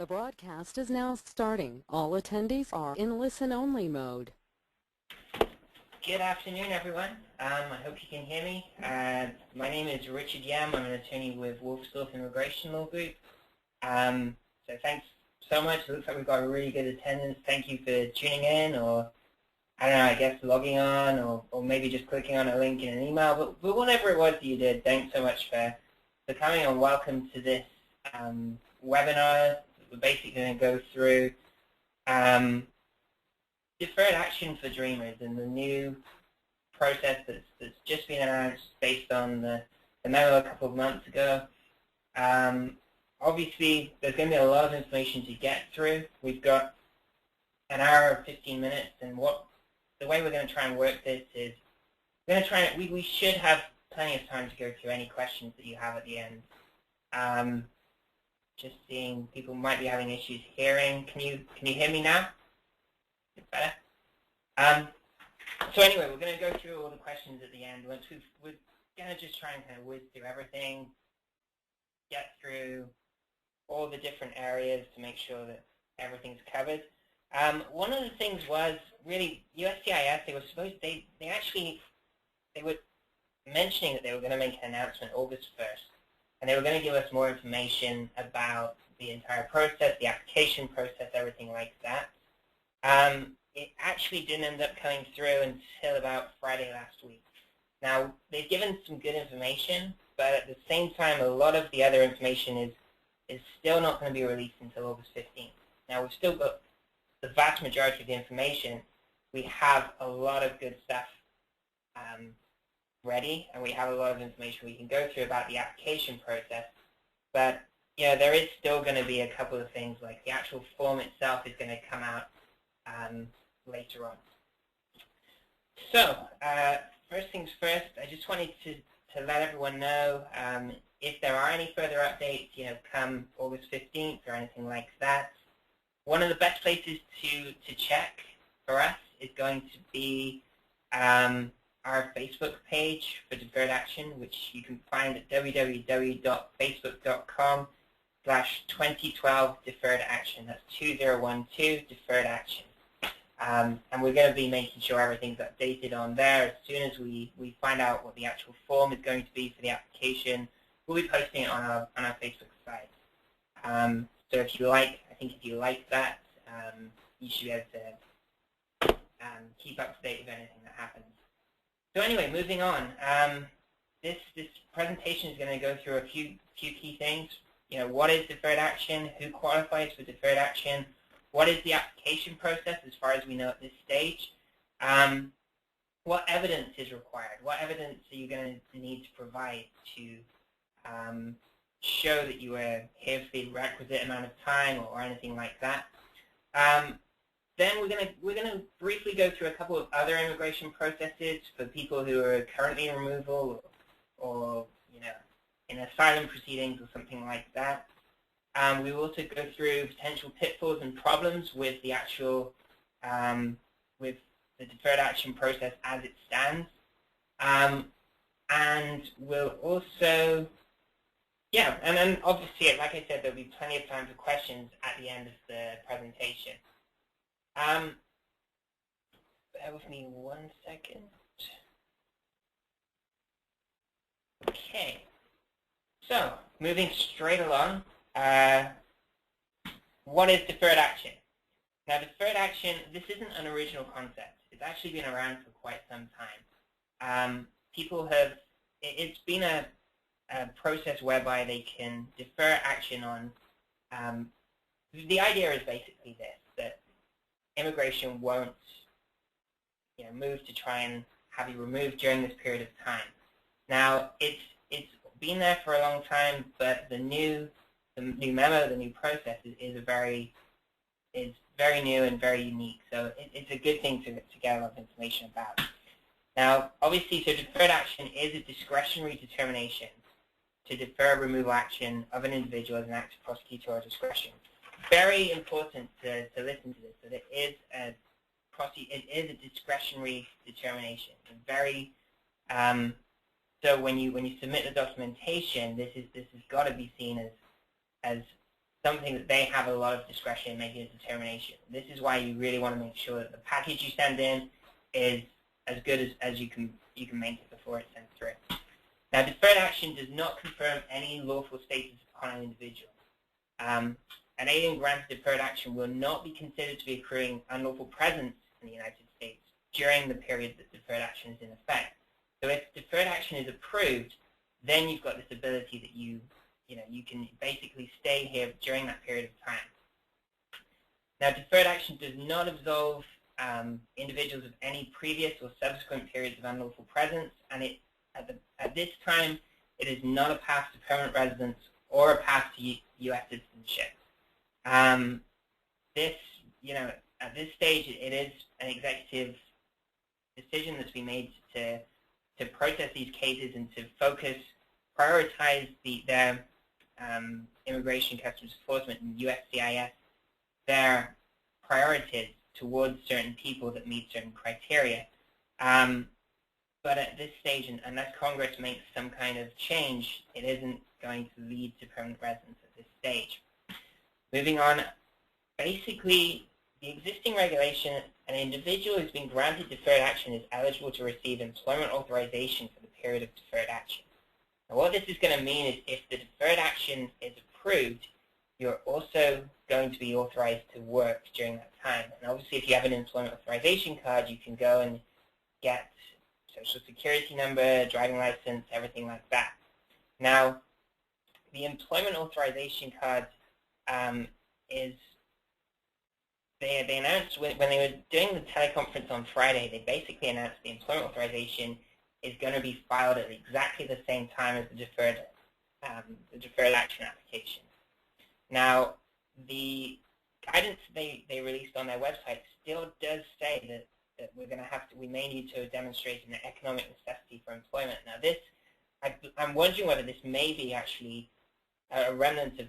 The broadcast is now starting. All attendees are in listen-only mode. Good afternoon, everyone. I hope you can hear me. My name is Richard Yemm. I'm an attorney with Wolfsdorf Immigration Law Group. So thanks so much. It looks like we've got a really good attendance. Thank you for tuning in, or I don't know, I guess logging on, or maybe just clicking on a link in an email. But whatever it was that you did, thanks so much for coming, and welcome to this webinar. We're basically going to go through deferred action for dreamers and the new process that's just been announced based on the memo a couple of months ago. Obviously, there's going to be a lot of information to get through. We've got an hour or 15 minutes, and the way we're going to try and work this is we're going to try and we should have plenty of time to go through any questions that you have at the end. Just seeing people might be having issues hearing. Can you hear me now? Better. So anyway, we're going to go through all the questions at the end. Once we're going to just try and kind of whiz through everything, get through all the different areas to make sure that everything's covered. One of the things was really USCIS. They were mentioning that they were going to make an announcement August 1st, and they were going to give us more information about the entire process, the application process, everything like that. It actually didn't end up coming through until about Friday last week. Now, they've given some good information, but at the same time, a lot of the other information is still not going to be released until August 15th. Now, we've still got the vast majority of the information. We have a lot of good stuff ready, and we have a lot of information we can go through about the application process. But there is still going to be a couple of things, like the actual form itself is going to come out later on. So first things first, I just wanted to let everyone know if there are any further updates, come August 15th or anything like that. One of the best places to check for us is going to be our Facebook page for Deferred Action, which you can find at www.facebook.com/2012 Deferred Action. That's 2012 Deferred Action. And we're going to be making sure everything's updated on there. As soon as we find out what the actual form is going to be for the application, we'll be posting it on our Facebook site. So if you like that, you should be able to keep up to date with anything that happens. So anyway, moving on. This presentation is going to go through a few key things. What is deferred action? Who qualifies for deferred action? What is the application process as far as we know at this stage? What evidence is required? What evidence are you going to need to provide to show that you were here for the requisite amount of time or anything like that? Then we're gonna briefly go through a couple of other immigration processes for people who are currently in removal or in asylum proceedings or something like that. We will also go through potential pitfalls and problems with the actual with the deferred action process as it stands, and we'll also and then obviously, like I said, there'll be plenty of time for questions at the end of the presentation. Bear with me 1 second. Okay, so moving straight along, what is deferred action? Now, deferred action, this isn't an original concept. It's actually been around for quite some time. It's been a process whereby they can defer action on, the idea is basically this, that immigration won't move to try and have you removed during this period of time. Now, it's been there for a long time, but the new memo, the new process is very new and very unique. So it's a good thing to get a lot of information about. Now, obviously, so deferred action is a discretionary determination to defer removal action of an individual as an act of prosecutorial discretion. Very important to listen to this, that it is a discretionary determination. Very so when you submit the documentation, this has got to be seen as something that they have a lot of discretion in making a determination. This is why you really want to make sure that the package you send in is as good as you can make it before it's sent through. Now, deferred action does not confirm any lawful status upon an individual. An alien granted deferred action will not be considered to be accruing unlawful presence in the United States during the period that deferred action is in effect. So if deferred action is approved, then you've got this ability that you can basically stay here during that period of time. Now, deferred action does not absolve individuals of any previous or subsequent periods of unlawful presence, and at this time, it is not a path to permanent residence or a path to U.S. citizenship. At this stage, it is an executive decision that's been made to process these cases and to prioritize their immigration customs enforcement and USCIS, their priorities towards certain people that meet certain criteria. But at this stage, unless Congress makes some kind of change, it isn't going to lead to permanent residence at this stage. Moving on, basically, the existing regulation, an individual who's been granted deferred action is eligible to receive employment authorization for the period of deferred action. Now, what this is going to mean is if the deferred action is approved, you're also going to be authorized to work during that time. And obviously, if you have an employment authorization card, you can go and get social security number, driving license, everything like that. Now, the employment authorization card they announced when they were doing the teleconference on Friday, they basically announced the employment authorization is going to be filed at exactly the same time as the deferred action application. Now, the guidance they released on their website still does say that we may need to demonstrate an economic necessity for employment. Now, this, I'm wondering whether this may be actually a remnant of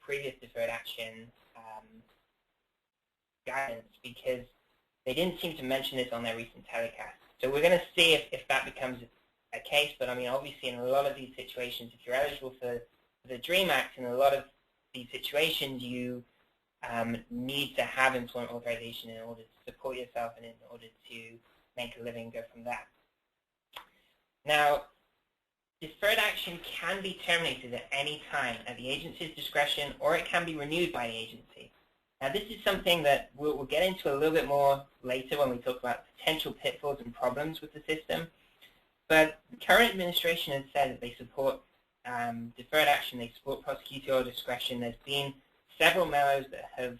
previous deferred action guidance, because they didn't seem to mention this on their recent telecast. So we're going to see if that becomes a case. But I mean, obviously, in a lot of these situations, if you're eligible for the DREAM Act, in a lot of these situations, you need to have employment authorization in order to support yourself and in order to make a living and go from that. Now, deferred action can be terminated at any time at the agency's discretion, or it can be renewed by the agency. Now, this is something that we'll get into a little bit more later when we talk about potential pitfalls and problems with the system. But the current administration has said that they support deferred action, they support prosecutorial discretion. There's been several memos that have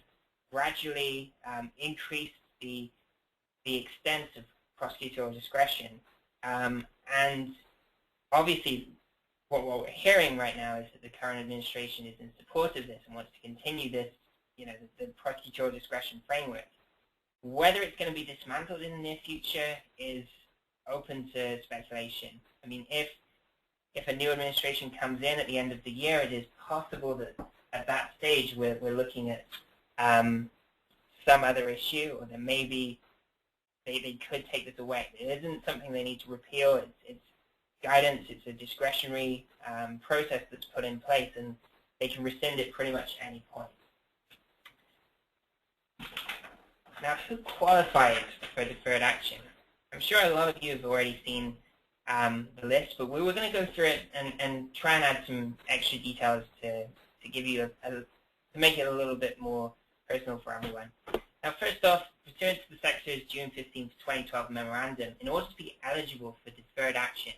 gradually increased the extent of prosecutorial discretion. And obviously, what we're hearing right now is that the current administration is in support of this and wants to continue this, the prosecutorial discretion framework. Whether it's going to be dismantled in the near future is open to speculation. I mean, if a new administration comes in at the end of the year, it is possible that at that stage we're looking at some other issue, or there may be, they could take this away. It isn't something they need to repeal. It's guidance. It's a discretionary process that's put in place, and they can rescind it pretty much at any point. Now, who qualifies for deferred action? I'm sure a lot of you have already seen the list, but we were going to go through it and try and add some extra details to give you to make it a little bit more personal for everyone. Now, first off, pursuant to the Secretary's June 15, 2012 memorandum, in order to be eligible for deferred action,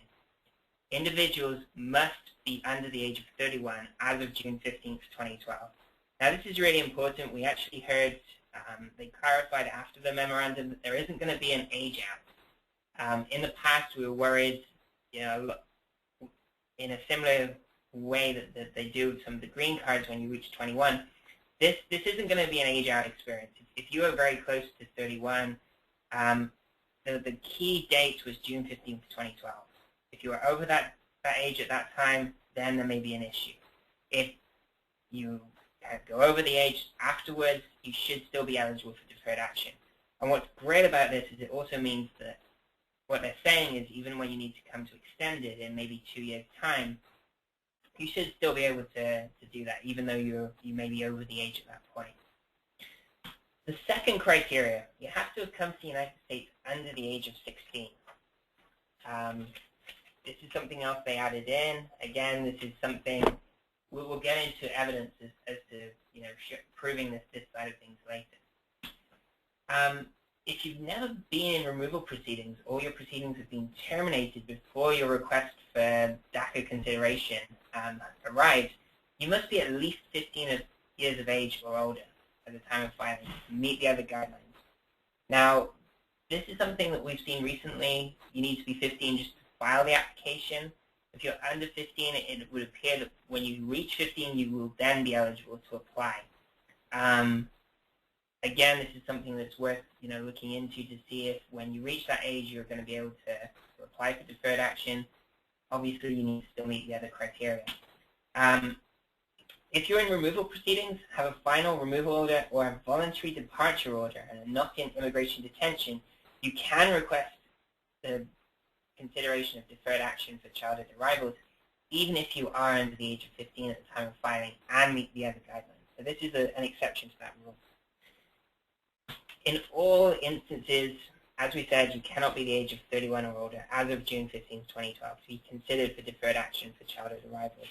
individuals must be under the age of 31 as of June 15, 2012. Now, this is really important. We actually heard they clarified after the memorandum that there isn't going to be an age out. In the past, we were worried, in a similar way that they do some of the green cards when you reach 21. This isn't going to be an age out experience. If you are very close to 31, the key date was June 15th, 2012. If you are over that age at that time, then there may be an issue. If you go over the age afterwards, you should still be eligible for deferred action. And what's great about this is it also means that what they're saying is even when you need to come to extend it in maybe 2 years' time, you should still be able to do that, even though you may be over the age at that point. The second criteria, you have to have come to the United States under the age of 16. This is something else they added in. Again, this is something we'll get into evidence as to proving this side of things later. If you've never been in removal proceedings, or your proceedings have been terminated before your request for DACA consideration arrives, you must be at least 15 years of age or older at the time of filing to meet the other guidelines. Now, this is something that we've seen recently. You need to be 15 just to file the application. If you're under 15, it would appear that when you reach 15, you will then be eligible to apply. Again, this is something that's worth looking into to see if when you reach that age, you're going to be able to apply for deferred action. Obviously, you need to still meet the other criteria. If you're in removal proceedings, have a final removal order or a voluntary departure order, and are not in immigration detention, you can request the consideration of deferred action for childhood arrivals, even if you are under the age of 15 at the time of filing and meet the other guidelines. So this is an exception to that rule. In all instances, as we said, you cannot be the age of 31 or older as of June 15, 2012 to be considered for deferred action for childhood arrivals.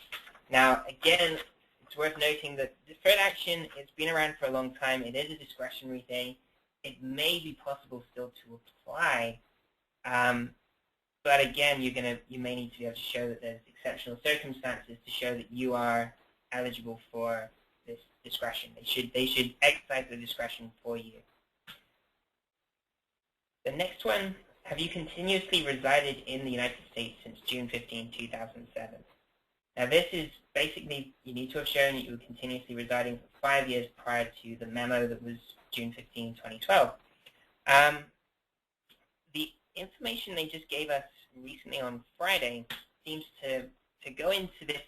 Now, again, it's worth noting that deferred action, it's been around for a long time. It is a discretionary thing. It may be possible still to apply, but again, you may need to be able to show that there's exceptional circumstances to show that you are eligible for this discretion. They should exercise the discretion for you. The next one, have you continuously resided in the United States since June 15, 2007? Now this is basically, you need to have shown that you were continuously residing for 5 years prior to the memo that was June 15, 2012. The information they just gave us recently on Friday seems to go into this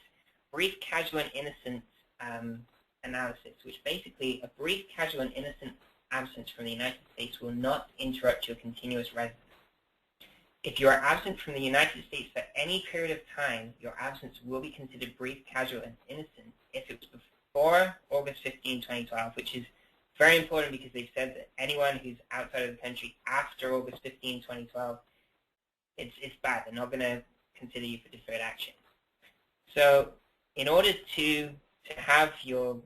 brief, casual, and innocent analysis, which basically a brief, casual, and innocent absence from the United States will not interrupt your continuous residence. If you are absent from the United States for any period of time, your absence will be considered brief, casual, and innocent if it was before August 15, 2012, which is very important because they've said that anyone who's outside of the country after August 15, 2012, it's bad. They're not going to consider you for deferred action. So in order to have your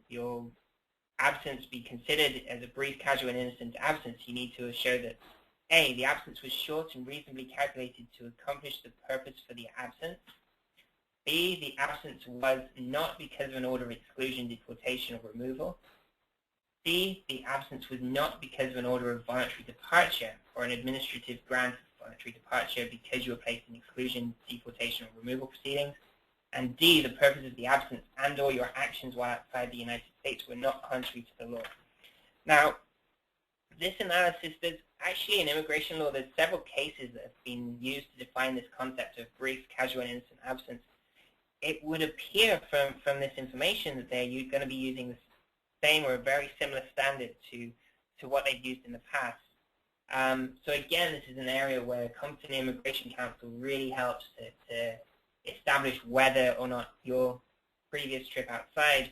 absence be considered as a brief, casual, and innocent absence, you need to show that A, the absence was short and reasonably calculated to accomplish the purpose for the absence. B, the absence was not because of an order of exclusion, deportation, or removal. C, the absence was not because of an order of voluntary departure or an administrative grant of voluntary departure because you were placed in exclusion, deportation, or removal proceedings. And D, the purpose of the absence and or your actions while outside the United States were not contrary to the law. Now, this analysis, there's actually in immigration law, there's several cases that have been used to define this concept of brief, casual, and innocent absence. It would appear from this information that they're going to be using the same or a very similar standard to what they've used in the past. So again, this is an area where Compton Immigration Council really helps to establish whether or not your previous trip outside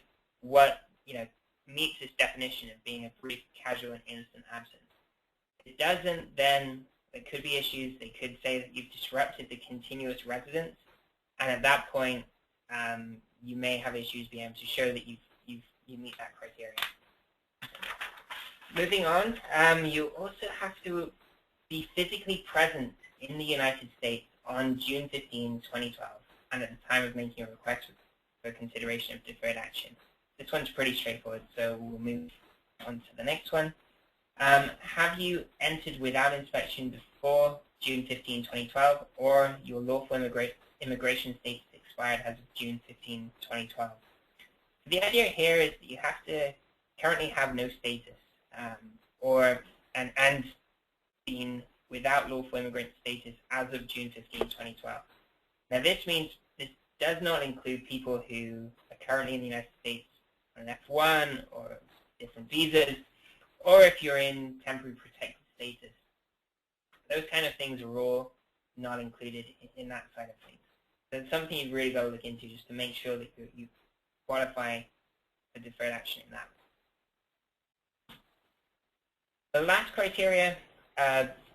meets this definition of being a brief, casual, and innocent absence. If it doesn't, then there could be issues. They could say that you've disrupted the continuous residence, and at that point, you may have issues being able to show that you meet that criteria. Moving on, you also have to be physically present in the United States on June 15, 2012, and at the time of making a request for consideration of deferred action. This one's pretty straightforward, so we'll move on to the next one. Have you entered without inspection before June 15, 2012, or your lawful immigration status expired as of June 15, 2012? So the idea here is that you have to currently have no status, and been without lawful immigrant status as of June 15, 2012. Now this means this does not include people who are currently in the United States on an F1 or different visas, or if you're in temporary protected status. Those kind of things are all not included in that side of things. that's something you've really got to look into just to make sure that you qualify for deferred action in that. The last criteria,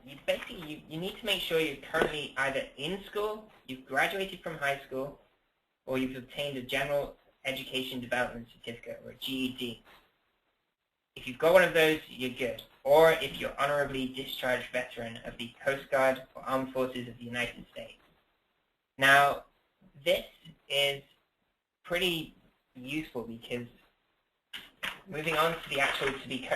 you need to make sure you're currently either in school, you've graduated from high school, or you've obtained a general education development certificate, or a GED. If you've got one of those, you're good. Or if you're honorably discharged veteran of the Coast Guard or Armed Forces of the United States. Now, this is pretty useful because moving on to the actual to be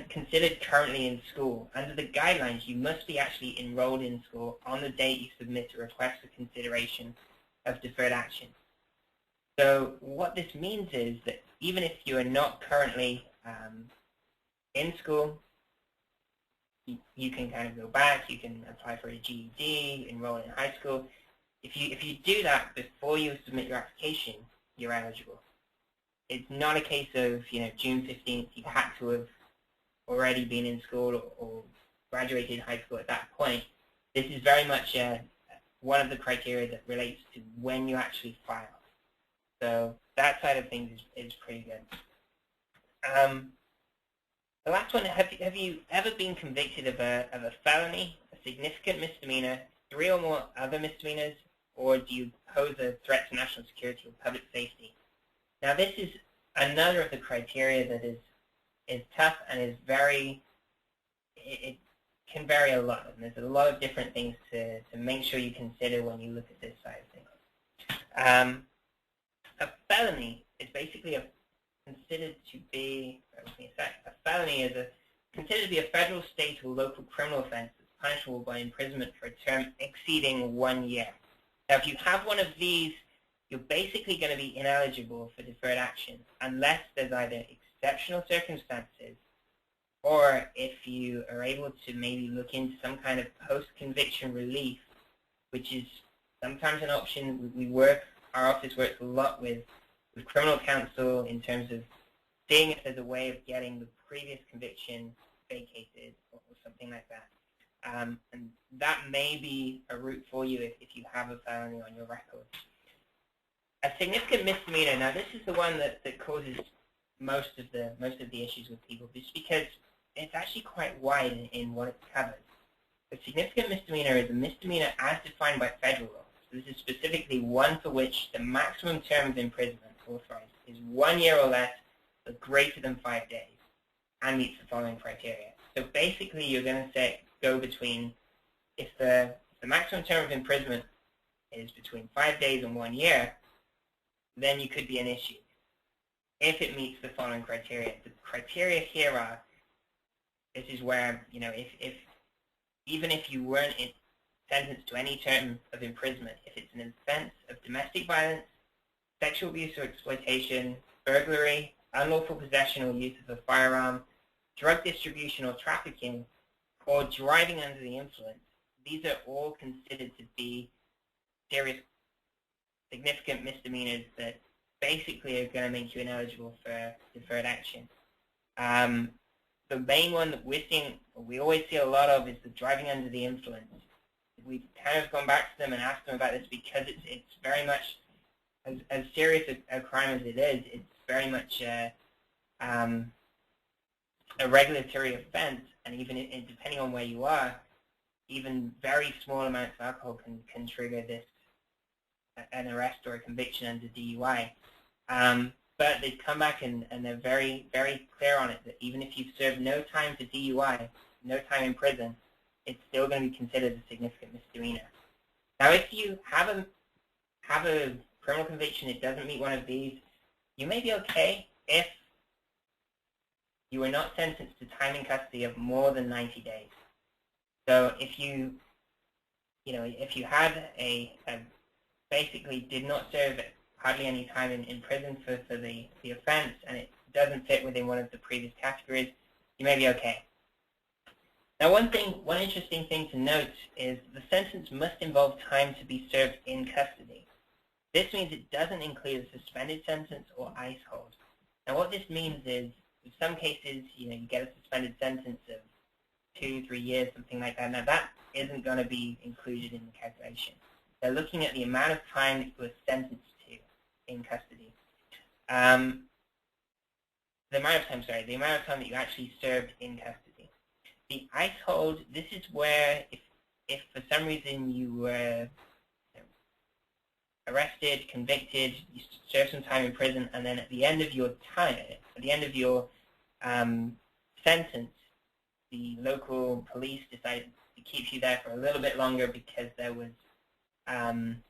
considered currently in school, under the guidelines, you must be actually enrolled in school on the date you submit a request for consideration of deferred action. So what this means is that even if you are not currently in school, you can kind of go back, you can apply for a GED, enroll in high school. If you do that before you submit your application, you're eligible. It's not a case of, June 15th, you had to have already been in school or graduated high school at that point. This is very much one of the criteria that relates to when you actually file. So that side of things is pretty good. The last one, have you ever been convicted of a felony, a significant misdemeanor, 3 or more other misdemeanors, or do you pose a threat to national security or public safety? Now this is another of the criteria that is tough and is it can vary a lot, and there's a lot of different things to make sure you consider when you look at this side of things. A felony is basically considered to be, a felony is considered to be a federal, state, or local criminal offense that's punishable by imprisonment for a term exceeding 1 year. Now, if you have one of these, you're basically going to be ineligible for deferred action unless there's either exceptional circumstances or if you are able to maybe look into some kind of post-conviction relief, which is sometimes an option. Our office works a lot with criminal counsel in terms of seeing if there's a way of getting the previous conviction vacated or something like that. And that may be a route for you if you have a felony on your record. A significant misdemeanor. Now, this is the one that causes most of the issues with people, just because it's actually quite wide in what it covers. A significant misdemeanor is a misdemeanor as defined by federal law. So this is specifically one for which the maximum term of imprisonment authorized is 1 year or less, but greater than 5 days, and meets the following criteria. So basically, you're going to go between, if the maximum term of imprisonment is between 5 days and 1 year, then you could be an issue if it meets the following criteria. The criteria here are, this is where, even if you weren't sentenced to any term of imprisonment, if it's an offense of domestic violence, sexual abuse or exploitation, burglary, unlawful possession or use of a firearm, drug distribution or trafficking, or driving under the influence, these are all considered to be serious, significant misdemeanors that basically are going to make you ineligible for deferred action. The main one that we always see a lot of, is the driving under the influence. We've kind of gone back to them and asked them about this because it's very much, as serious a crime as it is, it's very much a regulatory offense, and even depending on where you are, even very small amounts of alcohol can trigger this, an arrest or a conviction under DUI. But they've come back and they're very, very clear on it that even if you've served no time for DUI, no time in prison, it's still going to be considered a significant misdemeanor. Now, if you have a criminal conviction that doesn't meet one of these, you may be okay if you were not sentenced to time in custody of more than 90 days. So if you had basically did not serve hardly any time in prison for the offense, and it doesn't fit within one of the previous categories, you may be okay. Now, one interesting thing to note is the sentence must involve time to be served in custody. This means it doesn't include a suspended sentence or ICE hold. Now, what this means is, in some cases, you get a suspended sentence of 2-3 years, something like that. Now, that isn't going to be included in the calculation. They're looking at the amount of time that you were sentenced to in custody. The amount of time that you actually served in custody. The ICE hold, this is where if for some reason you were arrested, convicted, you served some time in prison, and then at the end of your time, at the end of your sentence, the local police decided to keep you there for a little bit longer because there was an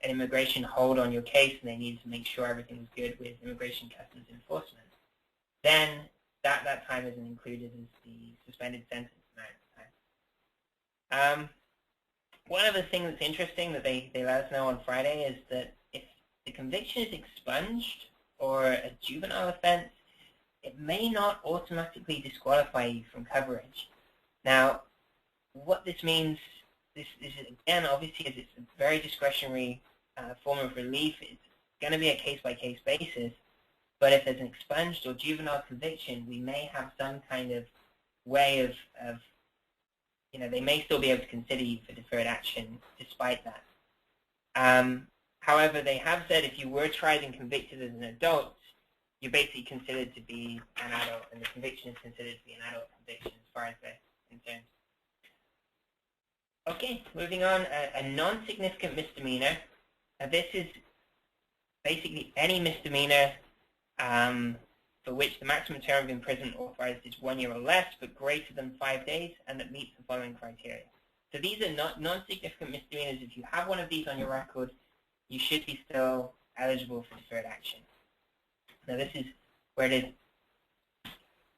immigration hold on your case and they needed to make sure everything was good with immigration customs enforcement, then that time isn't included as the suspended sentence amount of time. One of the things that's interesting that they let us know on Friday is that if the conviction is expunged or a juvenile offense, it may not automatically disqualify you from coverage. Now, what this means, this is again, obviously, as it's a very discretionary form of relief, it's going to be a case-by-case basis. But if there's an expunged or juvenile conviction, we may have some kind of way of they may still be able to consider you for deferred action despite that. However, they have said if you were tried and convicted as an adult, you're basically considered to be an adult, and the conviction is considered to be an adult conviction as far as they're concerned. Okay, moving on, a non-significant misdemeanor. This is basically any misdemeanor for which the maximum term of imprisonment authorized is 1 year or less, but greater than 5 days, and that meets the following criteria. So these are not non-significant misdemeanors. If you have one of these on your record, you should be still eligible for deferred action. Now this is where it is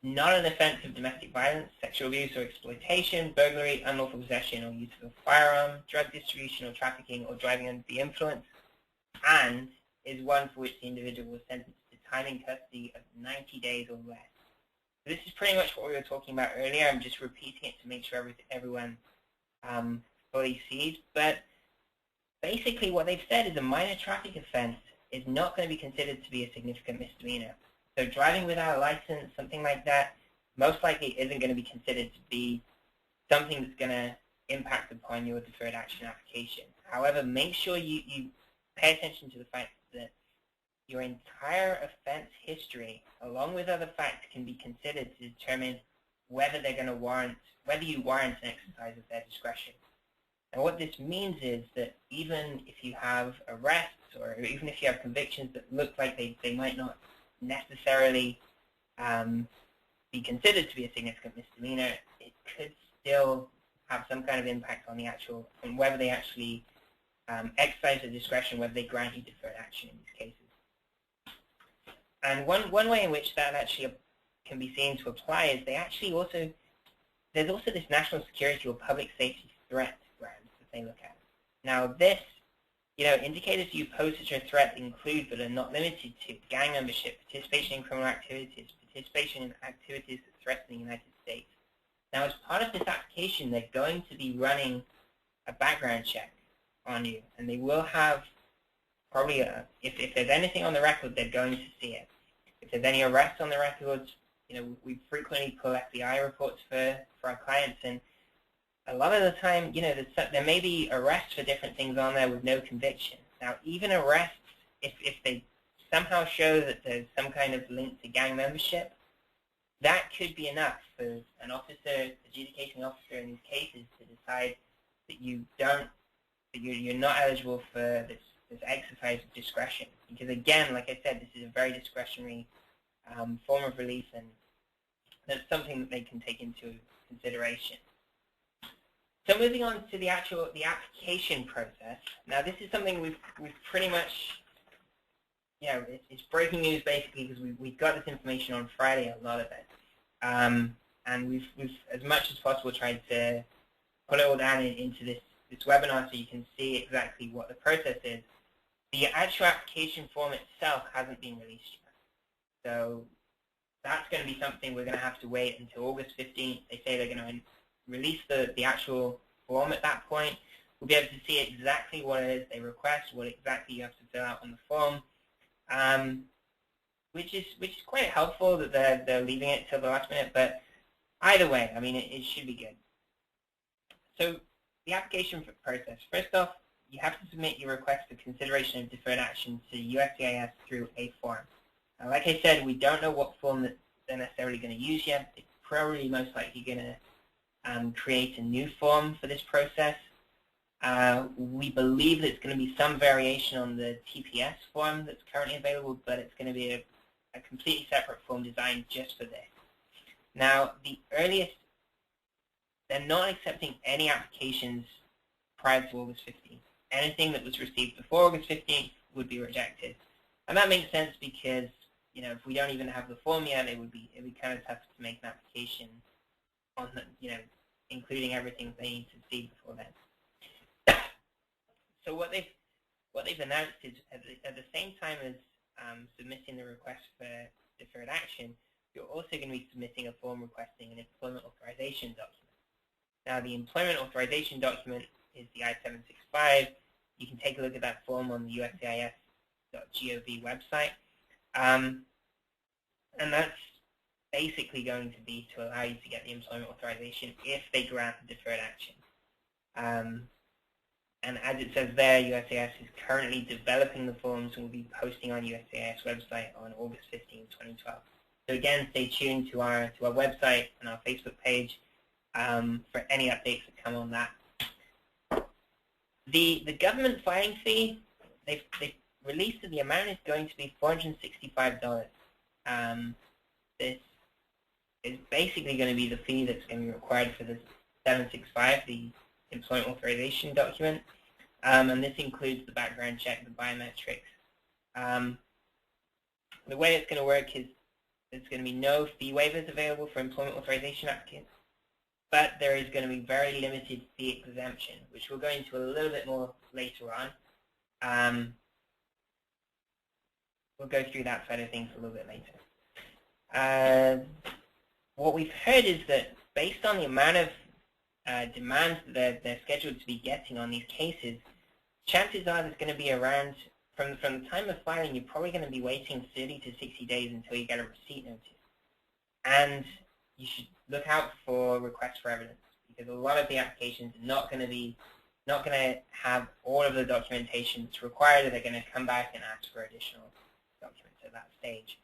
not an offense of domestic violence, sexual abuse or exploitation, burglary, unlawful possession or use of a firearm, drug distribution or trafficking, or driving under the influence, and is one for which the individual was sentenced to time in custody of 90 days or less. So this is pretty much what we were talking about earlier. I'm just repeating it to make sure everyone fully sees. But basically what they've said is a minor traffic offense is not going to be considered to be a significant misdemeanor. So driving without a license, something like that, most likely isn't going to be considered to be something that's going to impact upon your deferred action application. However, make sure you pay attention to the fact that your entire offense history, along with other facts, can be considered to determine whether they're going to warrant, whether you warrant an exercise of their discretion. And what this means is that even if you have arrests or even if you have convictions that look like they might not necessarily be considered to be a significant misdemeanor, it could still have some kind of impact on the actual, on whether they actually exercise their discretion, whether they grant you deferred action in these cases. And one way in which that actually can be seen to apply is there's also this national security or public safety threat grounds that they look at. Now this, indicators you pose such a threat include but are not limited to gang membership, participation in criminal activities, participation in activities that threaten the United States. Now as part of this application, they're going to be running a background check on you, and they will have probably, if there's anything on the record, they're going to see it. If there's any arrests on the records, we frequently pull FBI reports for our clients, and a lot of the time, there may be arrests for different things on there with no conviction. Now, even arrests, if they somehow show that there's some kind of link to gang membership, that could be enough for an officer, adjudicating officer in these cases, to decide that you're not eligible for this exercise of discretion. Because again, like I said, this is a very discretionary form of relief, and that's something that they can take into consideration. So moving on to the application process. Now this is something we've pretty much, it's breaking news basically, because we got this information on Friday, a lot of it, and we've as much as possible tried to put it all down into this webinar so you can see exactly what the process is. The actual application form itself hasn't been released yet, so that's going to be something we're going to have to wait until August 15th. They say they're going to release the actual form at that point. We'll be able to see exactly what it is they request, what exactly you have to fill out on the form, which is quite helpful that they're leaving it till the last minute. But either way, I mean, it should be good. So the application process. First off, you have to submit your request for consideration of deferred action to USCIS through a form. Now, like I said, we don't know what form that they're necessarily going to use yet. It's probably most likely going to create a new form for this process. We believe that it's going to be some variation on the TPS form that's currently available, but it's going to be a completely separate form designed just for this. Now, the earliest, they're not accepting any applications prior to August 15th. Anything that was received before August 15th would be rejected. And that makes sense because, you know, if we don't even have the form yet, it'd be kind of tough to make an application on the, you know, including everything they need to see before then. So what they've announced is at the same time as submitting the request for deferred action, you're also going to be submitting a form requesting an employment authorization document. Now, the employment authorization document is the I-765. You can take a look at that form on the USCIS.gov website. And that's basically going to be to allow you to get the employment authorization if they grant the deferred action. And as it says there, USCIS is currently developing the forms and will be posting on USCIS website on August 15, 2012. So again, stay tuned to our website and our Facebook page for any updates that come on that. The government filing fee, they've released that the amount is going to be $465. This is basically going to be the fee that's going to be required for the 765, the employment authorization document, and this includes the background check, the biometrics. The way it's going to work is there's going to be no fee waivers available for employment authorization applicants, but there is going to be very limited fee exemption, which we'll go into a little bit more later on. We'll go through that side of things a little bit later. What we've heard is that based on the amount of demands that they're scheduled to be getting on these cases, chances are there's going to be around, from the time of filing, you're probably going to be waiting 30 to 60 days until you get a receipt notice. And you should look out for requests for evidence, because a lot of the applications are not going to have all of the documentation that's required. They're going to come back and ask for additional documents at that stage.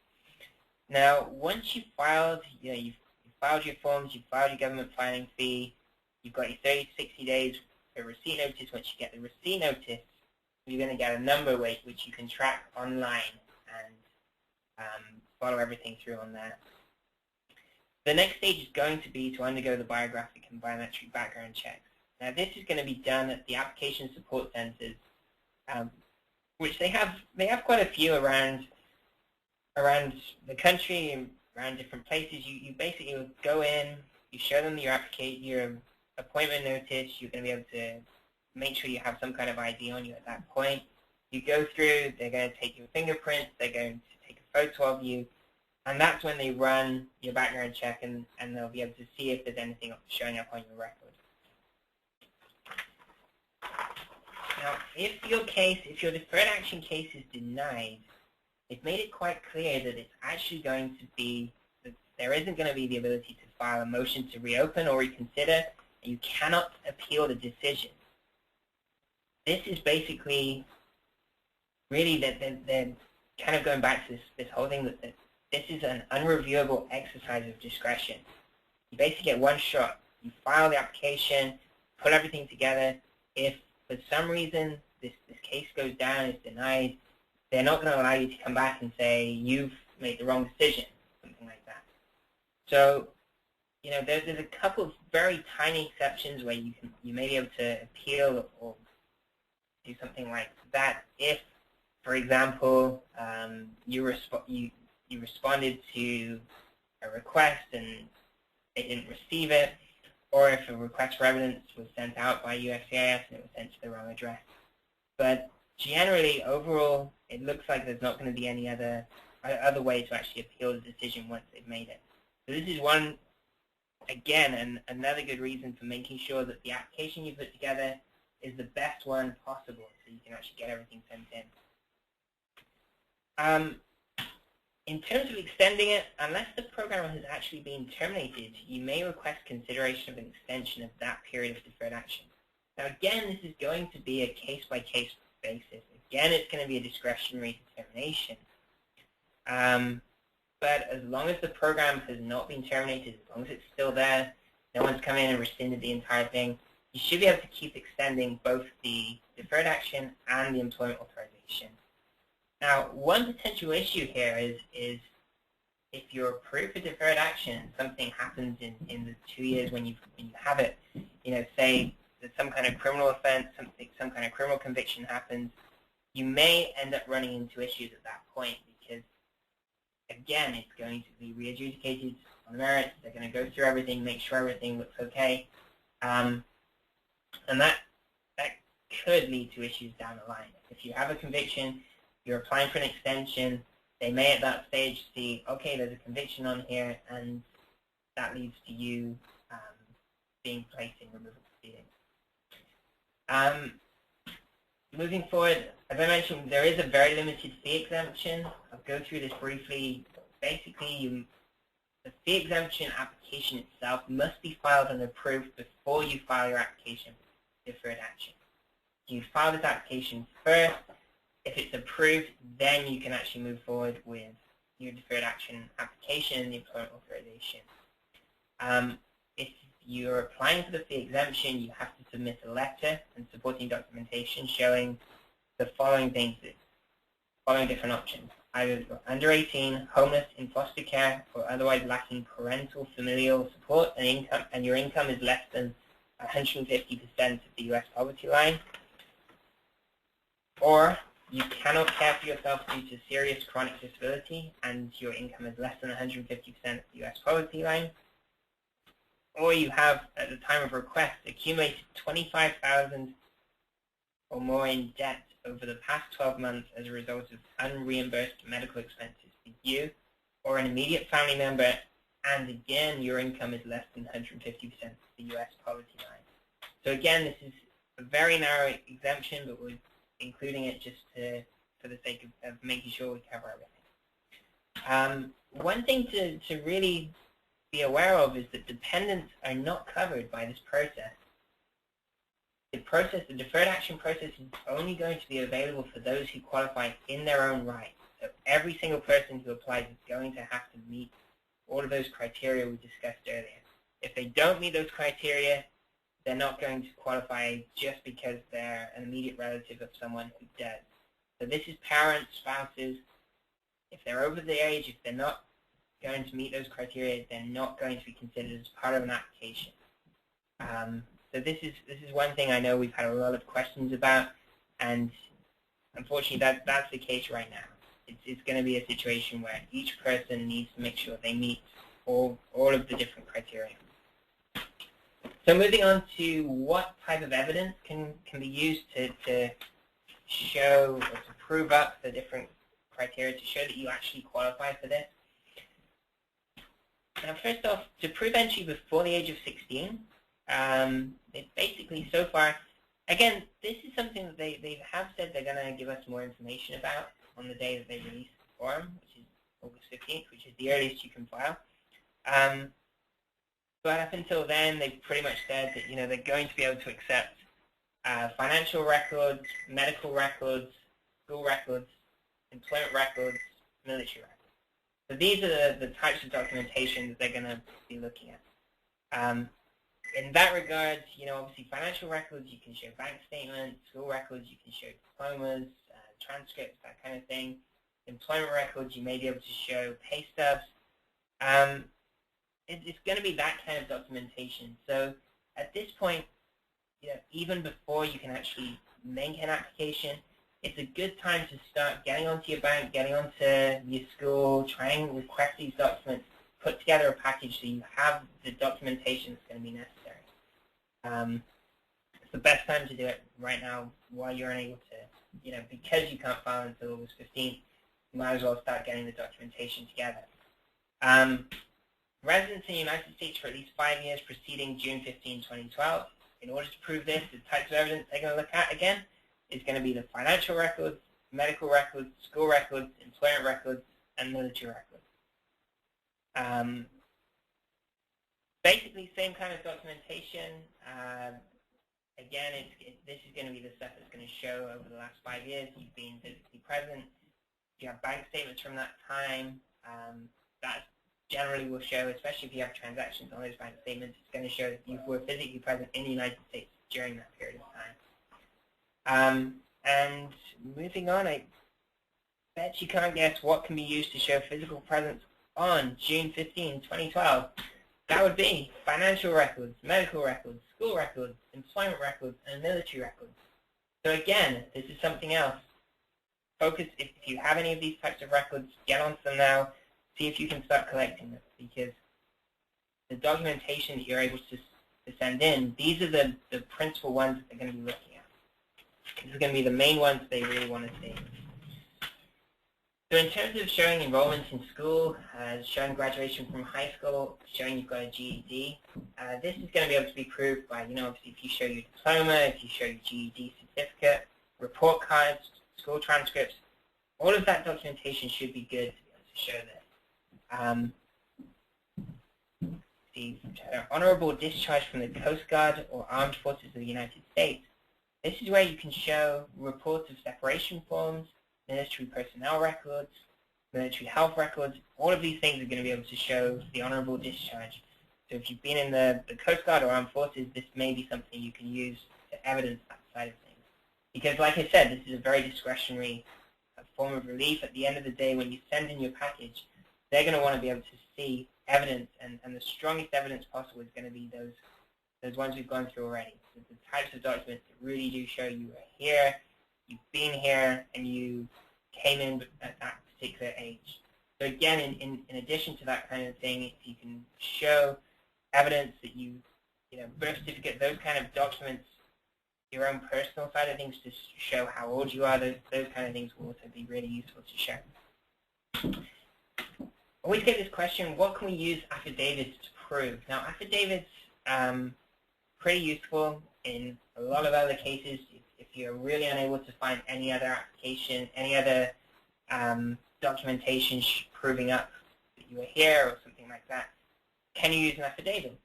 Now, once you've filed, you've filed your forms, you've filed your government filing fee, you've got your 30 to 60 days for receipt notice. Once you get the receipt notice, you're going to get a number which you can track online and follow everything through on that. The next stage is going to be to undergo the biographic and biometric background checks. Now, this is going to be done at the application support centers, which they have quite a few around the country and around different places. You basically go in, you show them your appointment notice. You're going to be able to make sure you have some kind of ID on you at that point. You go through, they're going to take your fingerprints, they're going to take a photo of you, and that's when they run your background check, and they'll be able to see if there's anything showing up on your record. Now, if your deferred action case is denied, they've made it quite clear that it's actually going to be, that there isn't going to be the ability to file a motion to reopen or reconsider, and you cannot appeal the decision. This is basically, really, they're kind of going back to this whole thing that this is an unreviewable exercise of discretion. You basically get one shot. You file the application, put everything together. If for some reason this case goes down, is denied, they're not going to allow you to come back and say you've made the wrong decision, something like that. So, there's a couple of very tiny exceptions where you may be able to appeal or do something like that if, for example, you responded to a request and they didn't receive it, or if a request for evidence was sent out by USCIS and it was sent to the wrong address. But generally, overall, it looks like there's not going to be any other way to actually appeal the decision once they've made it. So this is one, again, another good reason for making sure that the application you put together is the best one possible so you can actually get everything sent in. In terms of extending it, unless the program has actually been terminated, you may request consideration of an extension of that period of deferred action. Now again, this is going to be a case-by-case basis. Again, it's going to be a discretionary determination. But as long as the program has not been terminated, as long as it's still there, no one's come in and rescinded the entire thing, you should be able to keep extending both the deferred action and the employment authorization. Now, one potential issue here is if you're approved for deferred action, something happens in the 2 years when you have it, say that some kind of criminal offense, some kind of criminal conviction happens, you may end up running into issues at that point because, again, it's going to be re-adjudicated on merits. They're going to go through everything, make sure everything looks okay. And that could lead to issues down the line. If you have a conviction, you're applying for an extension, they may at that stage see, okay, there's a conviction on here, and that leads to you being placed in removal proceedings. Moving forward, as I mentioned, there is a very limited fee exemption. I'll go through this briefly. Basically, the fee exemption application itself must be filed and approved before you file your application for deferred action. You file this application first. If it's approved, then you can actually move forward with your deferred action application and the employment authorization. If you're applying for the fee exemption, you have to submit a letter and supporting documentation showing the following things, following different options. Either under 18, homeless, in foster care, or otherwise lacking parental familial support, and your income is less than 150% of the U.S. poverty line, or you cannot care for yourself due to serious chronic disability and your income is less than 150% of the U.S. poverty line, or you have, at the time of request, accumulated $25,000 or more in debt over the past 12 months as a result of unreimbursed medical expenses for you or an immediate family member, and again, your income is less than 150% of the U.S. poverty line. So again, this is a very narrow exemption, but we're including it just for the sake of making sure we cover everything. One thing to really be aware of is that dependents are not covered by this process. The deferred action process is only going to be available for those who qualify in their own right. So every single person who applies is going to have to meet all of those criteria we discussed earlier. If they don't meet those criteria, they're not going to qualify just because they're an immediate relative of someone who does. So this is parents, spouses. If they're over the age, if they're not going to meet those criteria, they're not going to be considered as part of an application. So this is one thing I know we've had a lot of questions about, and unfortunately that's the case right now. It's going to be a situation where each person needs to make sure they meet all of the different criteria. So moving on to what type of evidence can be used to show or to prove up the different criteria to show that you actually qualify for this. Now first off, to prove entry before the age of 16, it's basically so far, again, this is something that they have said they're going to give us more information about on the day that they release the form, which is August 15th, which is the earliest you can file. But up until then, they've pretty much said that they're going to be able to accept financial records, medical records, school records, employment records, military records. So these are the types of documentation that they're going to be looking at. In that regard, obviously financial records, you can show bank statements, school records, you can show diplomas, transcripts, that kind of thing. Employment records, you may be able to show pay stubs. It's going to be that kind of documentation. So at this point, even before you can actually make an application, it's a good time to start getting onto your bank, getting onto your school, trying to request these documents, put together a package so you have the documentation that's going to be necessary. It's the best time to do it right now while you're unable to, because you can't file until August 15th, you might as well start getting the documentation together. Residents in the United States for at least 5 years preceding June 15, 2012. In order to prove this, the types of evidence they're going to look at, again, is going to be the financial records, medical records, school records, employment records, and military records. Basically, same kind of documentation. again, this is going to be the stuff that's going to show over the last 5 years you've been physically present. If you have bank statements from that time, that generally will show, especially if you have transactions on those bank statements, it's going to show that you were physically present in the United States during that period of time. And moving on, I bet you can't guess what can be used to show physical presence on June 15, 2012. That would be financial records, medical records, school records, employment records, and military records. So again, this is something else. Focus, if you have any of these types of records, get onto them now. See if you can start collecting them, because the documentation that you're able to send in, these are the principal ones that they're going to be looking at. These are going to be the main ones they really want to see. So in terms of showing enrollment in school, showing graduation from high school, showing you've got a GED, this is going to be able to be proved by, obviously if you show your diploma, if you show your GED certificate, report cards, school transcripts, all of that documentation should be good to be able to show this. The honorable discharge from the Coast Guard or Armed Forces of the United States. This is where you can show reports of separation forms, military personnel records, military health records. All of these things are going to be able to show the honorable discharge. So if you've been in the Coast Guard or Armed Forces, this may be something you can use to evidence that side of things. Because like I said, this is a very discretionary form of relief. At the end of the day, when you send in your package, they're going to want to be able to see evidence, and the strongest evidence possible is going to be those ones we've gone through already. So the types of documents that really do show you were here, you've been here, and you came in at that particular age. So again, in addition to that kind of thing, if you can show evidence that birth certificate, those kind of documents, your own personal side of things to show how old you are, those kind of things will also be really useful to show. Always get this question, what can we use affidavits to prove? Now, affidavits pretty useful in a lot of other cases. If you're really unable to find any other application, any other documentation proving up that you were here or something like that, can you use an affidavit?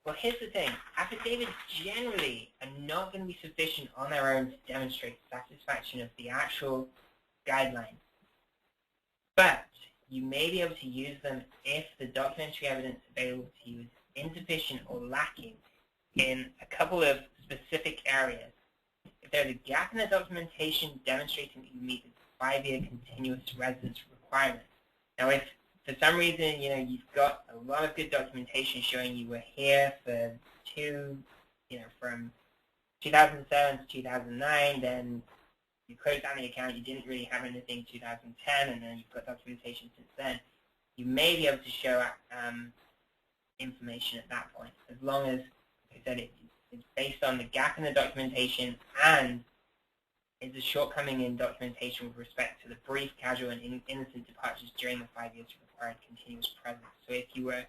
Well, here's the thing. Affidavits generally are not going to be sufficient on their own to demonstrate satisfaction of the actual guidelines. But you may be able to use them if the documentary evidence available to you is insufficient or lacking in a couple of specific areas. If there's a gap in the documentation demonstrating that you meet the 5-year continuous residence requirement. Now, if for some reason, you've got a lot of good documentation showing you were here for from 2007 to 2009, then you closed down the account, you didn't really have anything 2010, and then you've got documentation since then, you may be able to show information at that point, as long as, like I said, it's based on the gap in the documentation and is a shortcoming in documentation with respect to the brief, casual, and innocent departures during the 5 years of required continuous presence. So if you were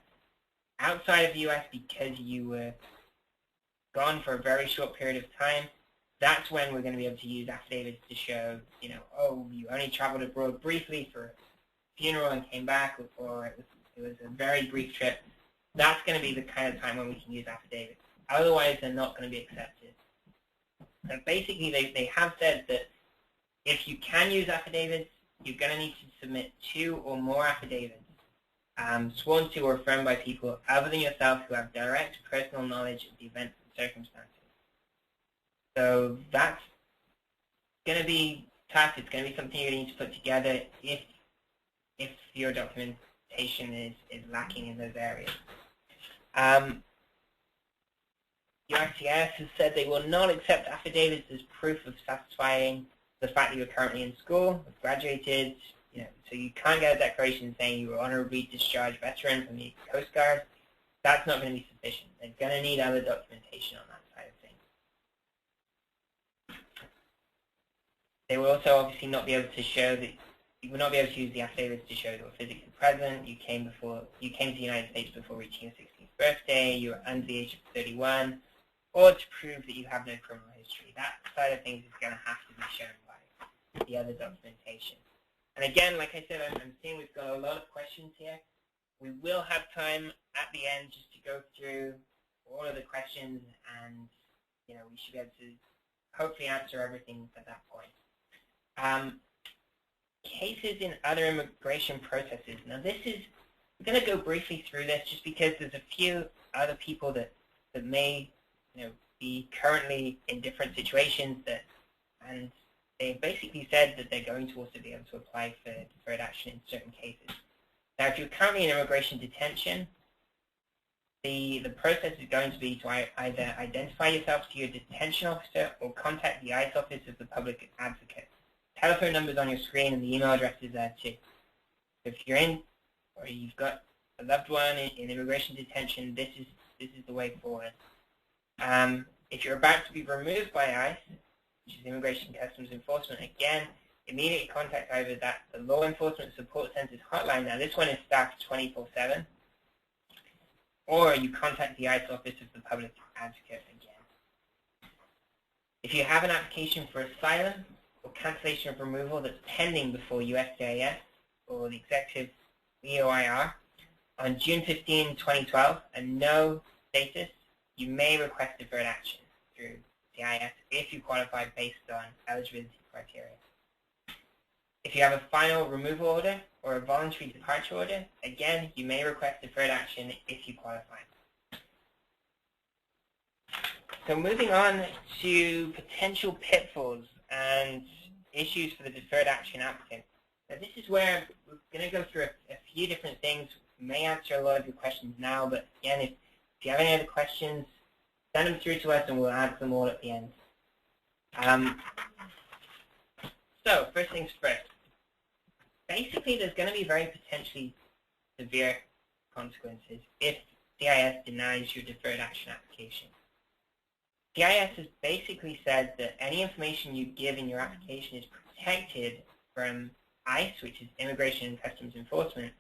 outside of the U.S. because you were gone for a very short period of time, that's when we're going to be able to use affidavits to show, oh, you only traveled abroad briefly for a funeral and came back, or it was a very brief trip. That's going to be the kind of time when we can use affidavits. Otherwise, they're not going to be accepted. And basically, they have said that if you can use affidavits, you're going to need to submit 2 or more affidavits, sworn to or affirmed by people other than yourself who have direct personal knowledge of the events and circumstances. So that's going to be tough. It's going to be something you need to put together if your documentation is lacking in those areas. USCIS has said they will not accept affidavits as proof of satisfying the fact that you're currently in school, have graduated, so you can't get a declaration saying you were honorably discharged veteran from the Coast Guard. That's not going to be sufficient. They're going to need other documentation on that side of things. They will also obviously not be able to show that you will not be able to use the affidavits to show that you were physically present, you came to the United States before reaching your 16th birthday, you were under the age of 31, or to prove that you have no criminal history. That side of things is going to have to be shown by the other documentation. And again, like I said, I'm seeing we've got a lot of questions here. We will have time at the end just to go through all of the questions and we should be able to hopefully answer everything at that point. Cases in other immigration processes. Now we're going to go briefly through this just because there's a few other people that may be currently in different situations and they basically said that they're going to also be able to apply for deferred action in certain cases. Now, if you're currently in immigration detention, the process is going to be to either identify yourself to your detention officer or contact the ICE office of the public advocate. Telephone numbers on your screen and the email address is there too. If you're in or you've got a loved one in immigration detention, this is the way forward. If you're about to be removed by ICE, which is Immigration and Customs Enforcement, again, immediately contact either the Law Enforcement Support Center's hotline. Now, this one is staffed 24/7, or you contact the ICE office of the public advocate again. If you have an application for asylum or cancellation of removal that's pending before USCIS or the Executive EOIR on June 15, 2012, and no status, you may request deferred action through CIS if you qualify based on eligibility criteria. If you have a final removal order or a voluntary departure order, again, you may request deferred action if you qualify. So moving on to potential pitfalls and issues for the deferred action applicant. Now this is where we're going to go through a few different things. We may answer a lot of your questions now, but again, if you have any other questions, send them through to us and we'll answer them all at the end. So first things first. Basically, there's going to be very potentially severe consequences if CIS denies your deferred action application. CIS has basically said that any information you give in your application is protected from ICE, which is Immigration and Customs Enforcement,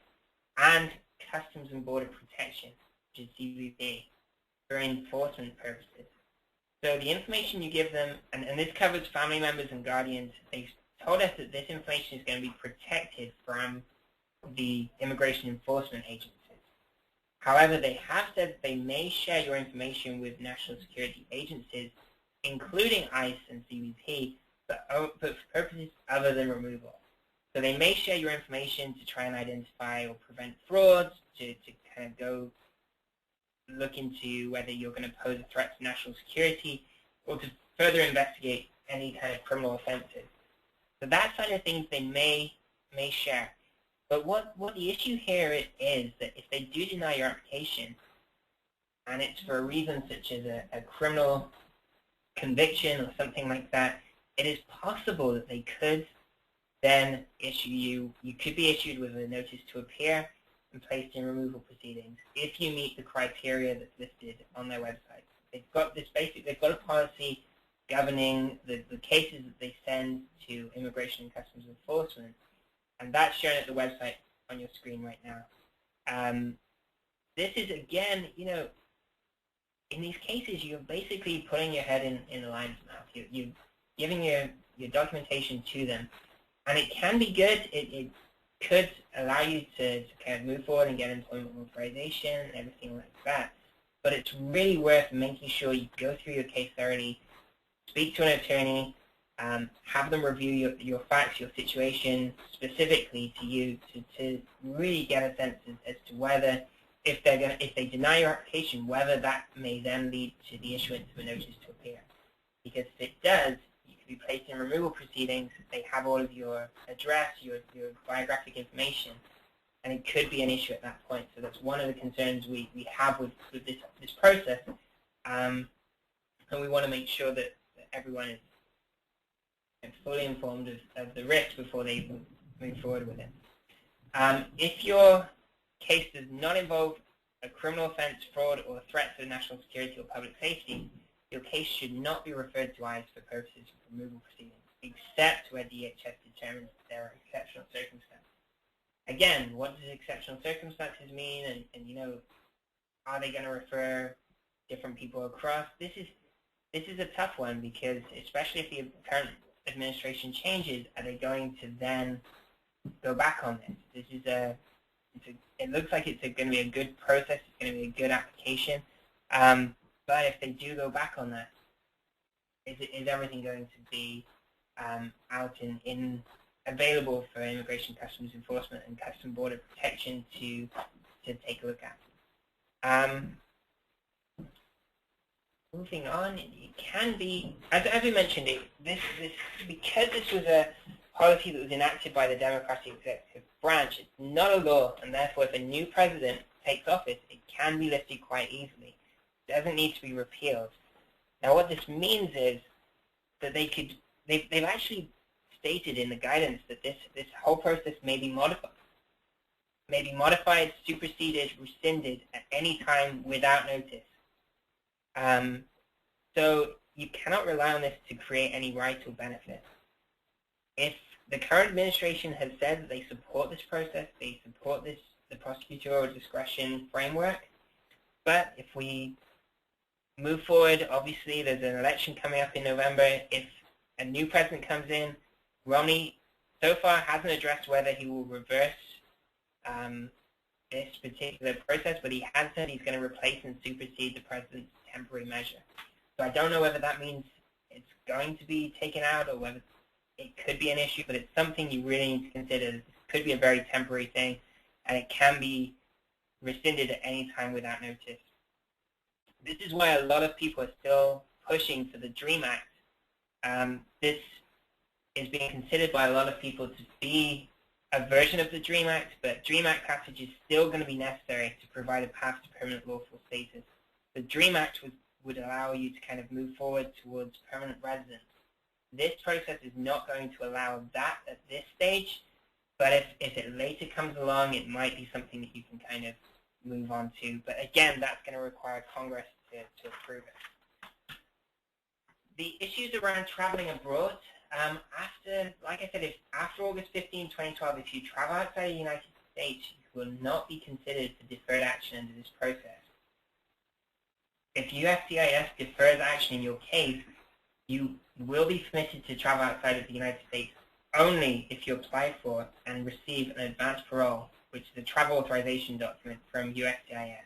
and Customs and Border Protection, which is CBP, for enforcement purposes. So the information you give them, and this covers family members and guardians, they've told us that this information is going to be protected from the immigration enforcement agencies. However, they have said that they may share your information with national security agencies, including ICE and CBP, but for purposes other than removal. So they may share your information to try and identify or prevent frauds, to kind of go look into whether you're going to pose a threat to national security, or to further investigate any kind of criminal offenses. So that side of things they may share. But what the issue here is that if they do deny your application, and it's for a reason such as a criminal conviction or something like that, it is possible that they could then issue you could be issued with a notice to appear and placed in removal proceedings if you meet the criteria that's listed on their website. They've got a policy governing the cases that they send to Immigration and Customs Enforcement, and that's shown at the website on your screen right now. This is, again, in these cases, you're basically putting your head in the lion's mouth. You're giving your documentation to them, and it can be good. It could allow you to kind of move forward and get employment authorization and everything like that. But it's really worth making sure you go through your case thoroughly, speak to an attorney, have them review your facts, your situation specifically to you to really get a sense as to whether, if they deny your application, whether that may then lead to the issuance of a notice to appear. Because if it does, you could be placed in removal proceedings. They have all of your address, your biographic information, and it could be an issue at that point. So that's one of the concerns we have with this process, and we want to make sure that everyone is fully informed of the risk before they move forward with it. If your case does not involve a criminal offense, fraud, or threat to national security or public safety, your case should not be referred to ICE for purposes of removal proceedings, except where DHS determines that there are exceptional circumstances. Again, what does exceptional circumstances mean, and are they going to refer different people across? This is a tough one, because especially if the current administration changes, are they going to then go back on this? It looks like it's going to be a good process. It's going to be a good application. But if they do go back on that, is everything going to be out in available for Immigration Customs Enforcement and Custom Border Protection to take a look at. Moving on, it can be, as we mentioned, because this was a policy that was enacted by the Democratic Executive Branch, it's not a law, and therefore if a new president takes office, it can be lifted quite easily. It doesn't need to be repealed. Now what this means is that they've actually stated in the guidance that this whole process may be modified, superseded, rescinded at any time without notice. So you cannot rely on this to create any right or benefit. If the current administration has said that they support this process, they support the prosecutorial discretion framework, but if we move forward, obviously there's an election coming up in November. If a new president comes in, Romney so far hasn't addressed whether he will reverse this particular process, but he has said he's going to replace and supersede the president's temporary measure. So I don't know whether that means it's going to be taken out or whether it could be an issue, but it's something you really need to consider. This could be a very temporary thing, and it can be rescinded at any time without notice. This is why a lot of people are still pushing for the DREAM Act. This is being considered by a lot of people to be a version of the DREAM Act, but DREAM Act passage is still going to be necessary to provide a path to permanent lawful status. The DREAM Act would allow you to kind of move forward towards permanent residence. This process is not going to allow that at this stage, but if it later comes along, it might be something that you can kind of move on to. But again, that's going to require Congress to approve it. The issues around traveling abroad, like I said, after August 15, 2012, if you travel outside the United States, you will not be considered for deferred action under this process. If USCIS defers action in your case, you will be permitted to travel outside of the United States only if you apply for and receive an advance parole, which is a travel authorization document from USCIS.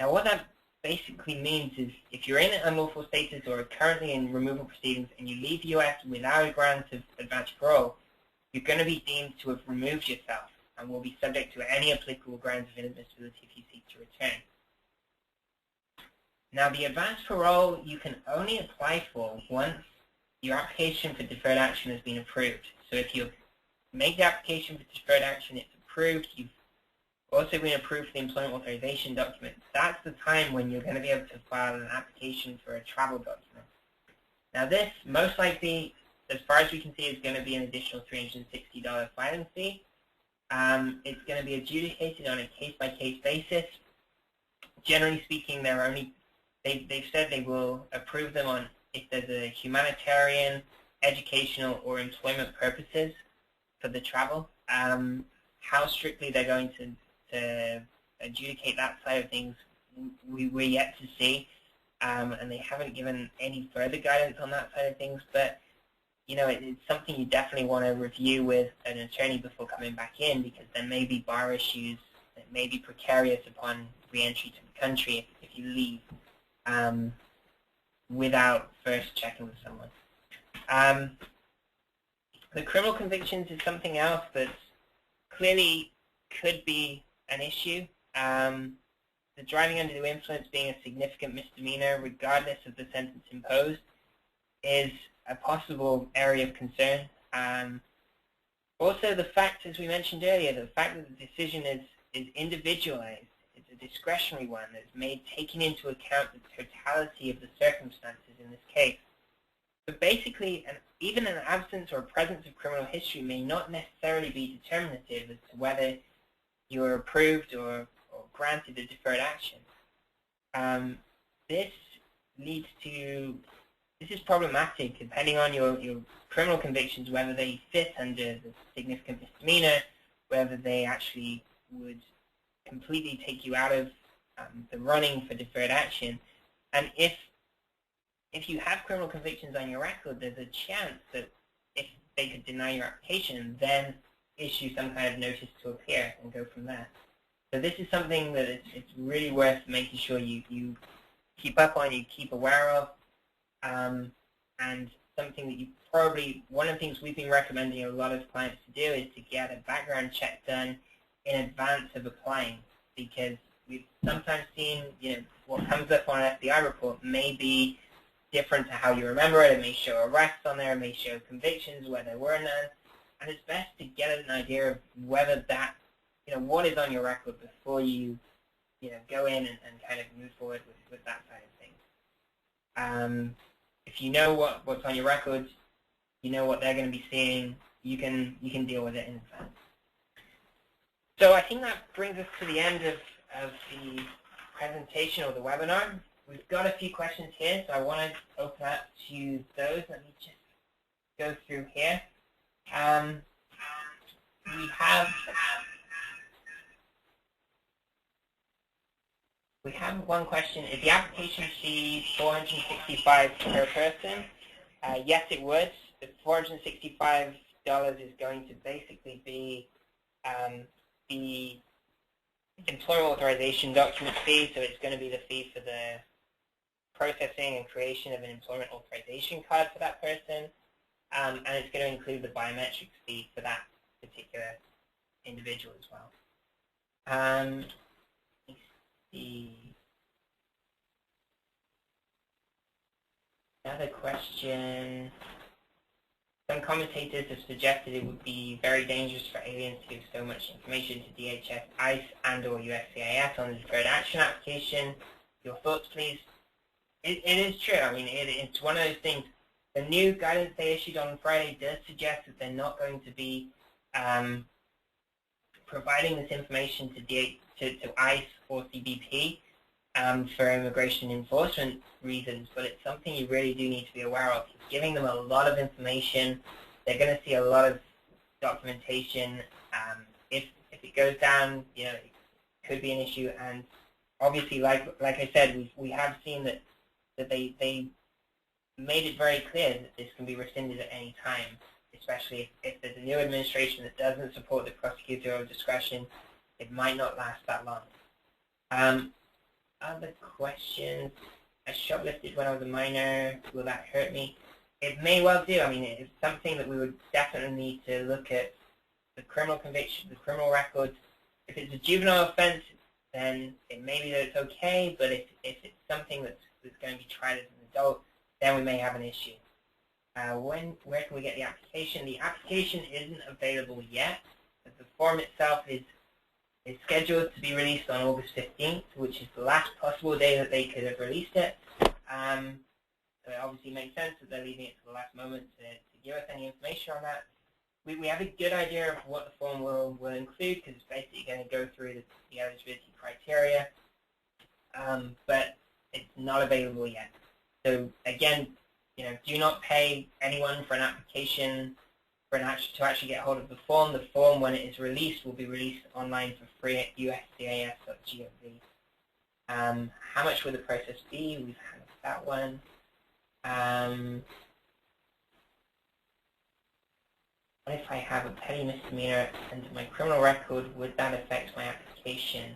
Now what that basically means is if you're in unlawful status or are currently in removal proceedings and you leave the U.S. without a grant of advance parole, you're going to be deemed to have removed yourself and will be subject to any applicable grounds of inadmissibility if you seek to return. Now the advance parole you can only apply for once your application for deferred action has been approved. So if you make the application for deferred action, it's approved, you've also been approved for the employment authorization document, that's the time when you're going to be able to file an application for a travel document. Now this, most likely, as far as we can see, is going to be an additional $360 filing fee. It's going to be adjudicated on a case-by-case basis. Generally speaking, they've said they will approve them on if there's a humanitarian, educational, or employment purposes for the travel. How strictly they're going to adjudicate that side of things, we're yet to see, and they haven't given any further guidance on that side of things. But you know, it's something you definitely want to review with an attorney before coming back in, because there may be bar issues that may be precarious upon re-entry to the country if you leave without first checking with someone. The criminal convictions is something else that clearly could be an issue. The driving under the influence being a significant misdemeanor, regardless of the sentence imposed, is a possible area of concern. Also, the fact, as we mentioned earlier, the fact that the decision is individualized, it's a discretionary one that's made taking into account the totality of the circumstances in this case. But basically, even an absence or presence of criminal history may not necessarily be determinative as to whether you're approved or granted a deferred action. This is problematic depending on your criminal convictions, whether they fit under the significant misdemeanor, whether they actually would completely take you out of the running for deferred action. And if you have criminal convictions on your record, there's a chance that if they could deny your application, then issue some kind of notice to appear and go from there. So this is something that it's really worth making sure you keep up on, you keep aware of. and something that you probably, one of the things we've been recommending a lot of clients to do is to get a background check done in advance of applying, because we've sometimes seen, what comes up on an FBI report may be different to how you remember it. It may show arrests on there, it may show convictions where there were none, and it's best to get an idea of whether that, what is on your record before you, go in and kind of move forward with that side of things. If you know what's on your record, you know what they're going to be seeing, you can deal with it in advance. So I think that brings us to the end of the presentation or the webinar. We've got a few questions here, so I want to open up to those. Let me just go through here. We have one question. Is the application fee $465 per person? Yes, it would. The $465 is going to basically be the employment authorization document fee, so it's going to be the fee for the processing and creation of an employment authorization card for that person, and it's going to include the biometric fee for that particular individual as well. Let me see. Another question. Some commentators have suggested it would be very dangerous for aliens to give so much information to DHS, ICE, and/or USCIS on the deferred action application. Your thoughts, please? It is true. I mean, it's one of those things. The new guidance they issued on Friday does suggest that they're not going to be providing this information to ICE or CBP for immigration enforcement reasons, but it's something you really do need to be aware of. It's giving them a lot of information. They're going to see a lot of documentation. If it goes down, it could be an issue. And obviously, like I said, we have seen that they made it very clear that this can be rescinded at any time, especially if there's a new administration that doesn't support the prosecutorial discretion. It might not last that long. Other questions. I shoplifted when I was a minor. Will that hurt me? It may well do. I mean, it's something that we would definitely need to look at the criminal conviction, the criminal records. If it's a juvenile offense, then it may be that it's okay, but if it's something that's going to be tried as an adult, then we may have an issue. Where can we get the application? The application isn't available yet. The form itself is scheduled to be released on August 15th, which is the last possible day that they could have released it. So it obviously makes sense that they're leaving it to the last moment to give us any information on that. We have a good idea of what the form will include, because it's basically going to go through the eligibility criteria, but it's not available yet. So again, do not pay anyone for an application to actually get hold of the form. The form, when it is released, will be released online for free at uscis.gov. How much will the process be? We've had that one. What if I have a petty misdemeanor under my criminal record? Would that affect my application?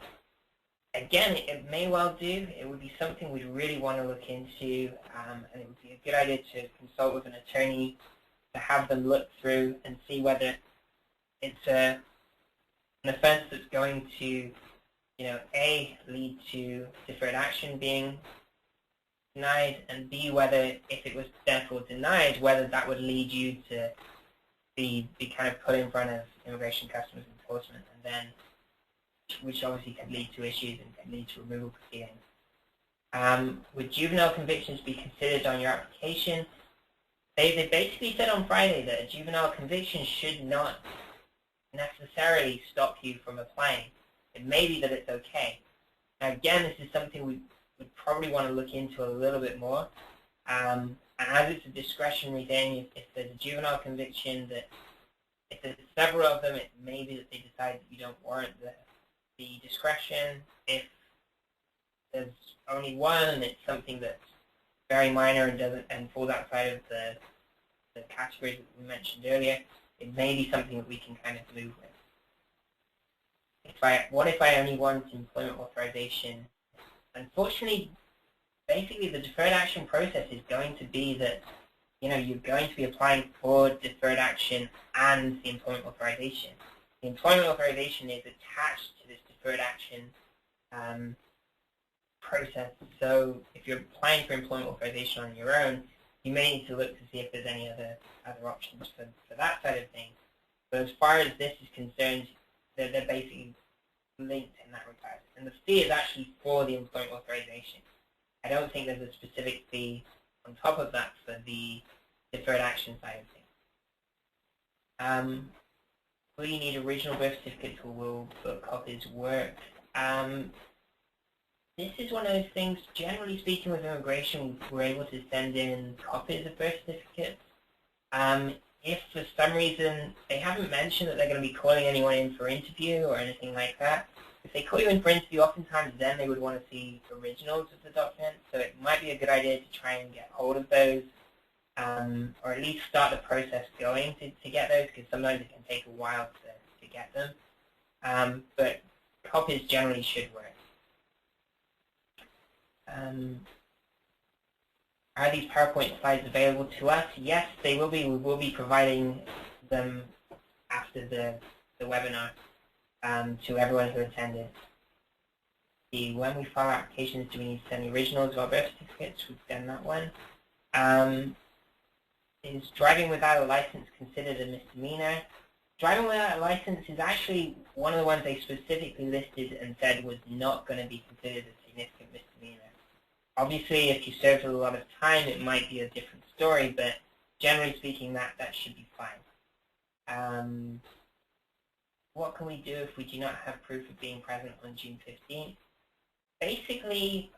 Again, it may well do. It would be something we'd really want to look into, and it would be a good idea to consult with an attorney to have them look through and see whether it's an offense that's going to, A, lead to deferred action being denied, and B, whether if it was therefore denied, whether that would lead you to be kind of put in front of Immigration Customs Enforcement, and then, which obviously could lead to issues and could lead to removal proceedings. Would juvenile convictions be considered on your application? They basically said on Friday that a juvenile conviction should not necessarily stop you from applying. It may be that it's okay. Now again, this is something we would probably want to look into a little bit more. And as it's a discretionary thing, if there's a juvenile conviction, that if there's several of them, it may be that they decide that you don't warrant the discretion. If there's only one and it's something that's very minor and falls outside of the categories that we mentioned earlier, it may be something that we can kind of move with. What if I only want employment authorization? Unfortunately, basically the deferred action process is going to be that you're going to be applying for deferred action and the employment authorization. The employment authorization is attached to this deferred action process. So if you're applying for employment authorization on your own, you may need to look to see if there's any other options for that side of things. But as far as this is concerned, they're basically linked in that regard. And the fee is actually for the employment authorization. I don't think there's a specific fee on top of that for the deferred action side of things. Will you need original birth certificates, or will book copies work? This is one of those things, generally speaking, with immigration, we're able to send in copies of birth certificates. If for some reason they haven't mentioned that they're going to be calling anyone in for interview or anything like that, if they call you in for interview, oftentimes then they would want to see originals of the document, so it might be a good idea to try and get hold of those, or at least start the process going to get those, because sometimes it can take a while to get them. But copies generally should work. Are these PowerPoint slides available to us? Yes, they will be. We will be providing them after the webinar to everyone who attended. When we file applications, do we need to send originals of our birth certificates? We've done that one. Is driving without a license considered a misdemeanor? Driving without a license is actually one of the ones they specifically listed and said was not going to be considered a significant misdemeanor. Obviously, if you served a lot of time, it might be a different story, but generally speaking, that should be fine. What can we do if we do not have proof of being present on June 15th? Basically,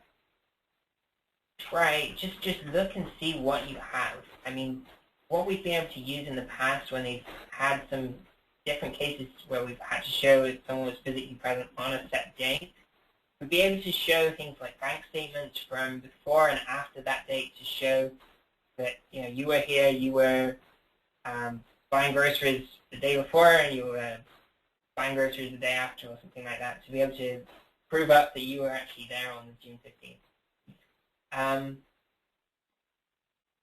just look and see what you have. I mean, what we've been able to use in the past when they've had some different cases where we've had to show if someone was physically present on a set date, we'd be able to show things like bank statements from before and after that date to show that you were here, you were buying groceries the day before, and you were buying groceries the day after, or something like that, to be able to prove up that you were actually there on June 15th.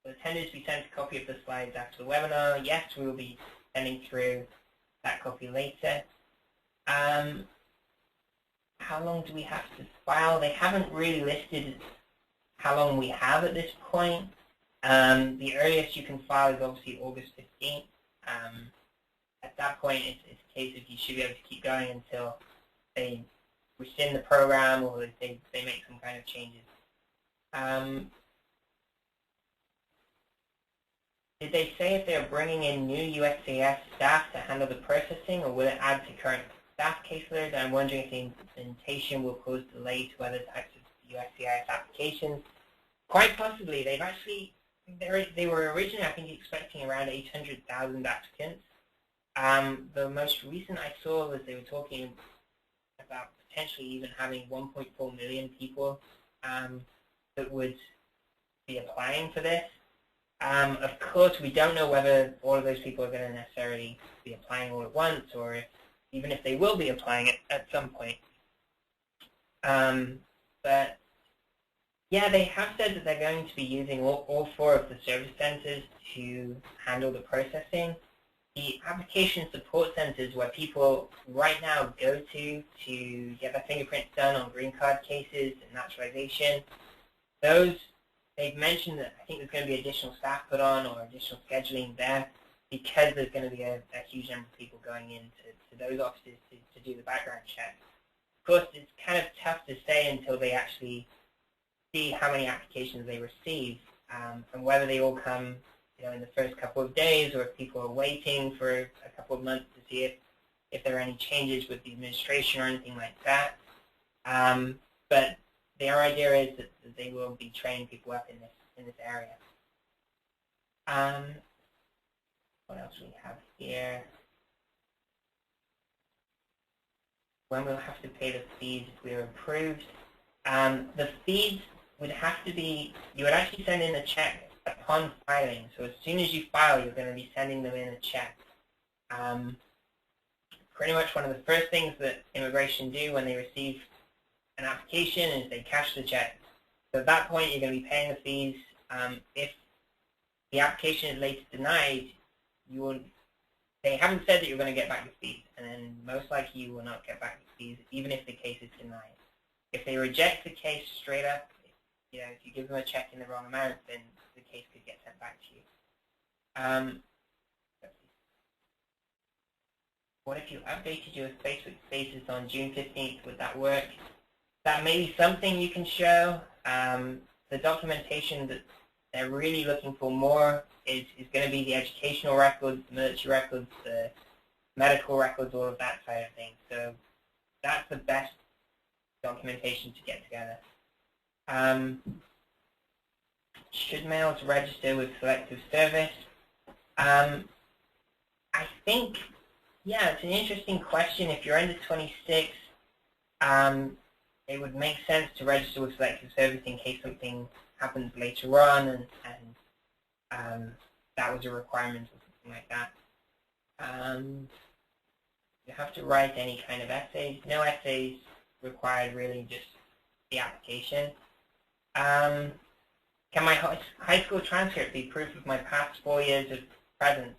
Will attendees be sent a copy of the slides after the webinar? Yes, we will be sending through that copy later. How long do we have to file? They haven't really listed how long we have at this point. The earliest you can file is obviously August 15th. At that point, it's a case of you should be able to keep going until they rescind the program or they make some kind of changes. Did they say if they're bringing in new USCIS staff to handle the processing, or will it add to current staff caseload? I'm wondering if the implementation will cause delay to other types of USCIS applications. Quite possibly. They've actually, they were originally, I think, expecting around 800,000 applicants. The most recent I saw was they were talking about potentially even having 1.4 million people that would be applying for this. Of course, we don't know whether all of those people are going to necessarily be applying all at once, or even if they will be applying it at some point. But yeah, they have said that they're going to be using all 4 of the service centers to handle the processing. The application support centers where people right now go to get their fingerprints done on green card cases and naturalization, those, they've mentioned that I think there's going to be additional staff put on or additional scheduling there because there's going to be a huge number of people going into those offices to do the background check. Of course, it's kind of tough to say until they actually see how many applications they receive and whether they all come in the first couple of days, or if people are waiting for a couple of months to see if there are any changes with the administration or anything like that. But their idea is that they will be training people up in this area. What else do we have here? When we'll have to pay the fees if we are approved. The fees would have to be, you would actually send in a check upon filing. So as soon as you file, you're going to be sending them in a check. Pretty much one of the first things that immigration do when they receive an application is they cash the check. So at that point, you're going to be paying the fees. If the application is later denied, they haven't said that you're going to get back the fees, and then most likely you will not get back the fees, even if the case is denied. If they reject the case straight up, if you give them a check in the wrong amount, then the case could get sent back to you. What if you updated your Facebook status on June 15th? Would that work? That may be something you can show. The documentation that they're really looking for more is going to be the educational records, the military records, the medical records, all of that side of things. So that's the best documentation to get together. Should males register with selective service? I think, yeah, it's an interesting question. If you're under 26, it would make sense to register with selective service in case something happens later on, and that was a requirement or something like that. You have to write any kind of essays. No essays required, really, just the application. Can my high school transcript be proof of my past 4 years of presence?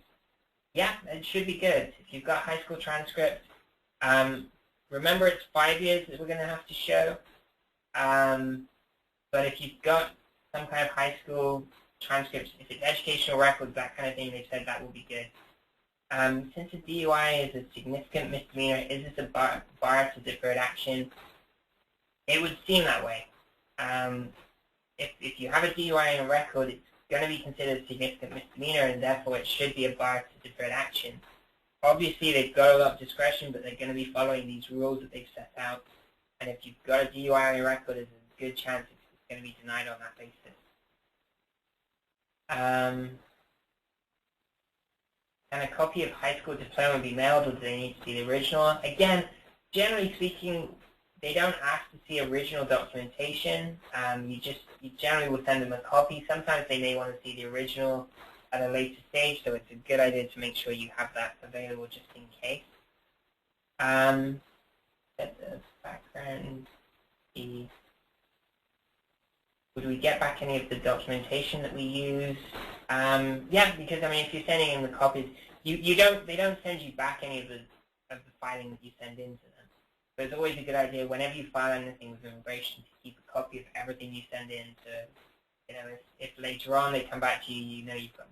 Yeah, it should be good. If you've got high school transcript, remember it's 5 years that we're going to have to show. But if you've got some kind of high school transcripts, if it's educational records, that kind of thing, they've said that will be good. Since a DUI is a significant misdemeanor, is this a bar to deferred action? It would seem that way. If you have a DUI in a record, it's going to be considered a significant misdemeanor, and therefore it should be a bar to deferred action. Obviously, they've got a lot of discretion, but they're going to be following these rules that they've set out. And if you've got a DUI on your record, there's a good chance it's going to be denied on that basis. Can a copy of high school diploma be mailed, or do they need to see the original? Again, generally speaking, they don't ask to see original documentation. You generally will send them a copy. Sometimes they may want to see the original at a later stage, so it's a good idea to make sure you have that available just in case. Set the background. Would we get back any of the documentation that we use? Yeah, because I mean, if you're sending in the copies, they don't send you back any of the filing that you send in to them. So it's always a good idea whenever you file anything with immigration to keep a copy of everything you send in. To if later on they come back to you, you know you've got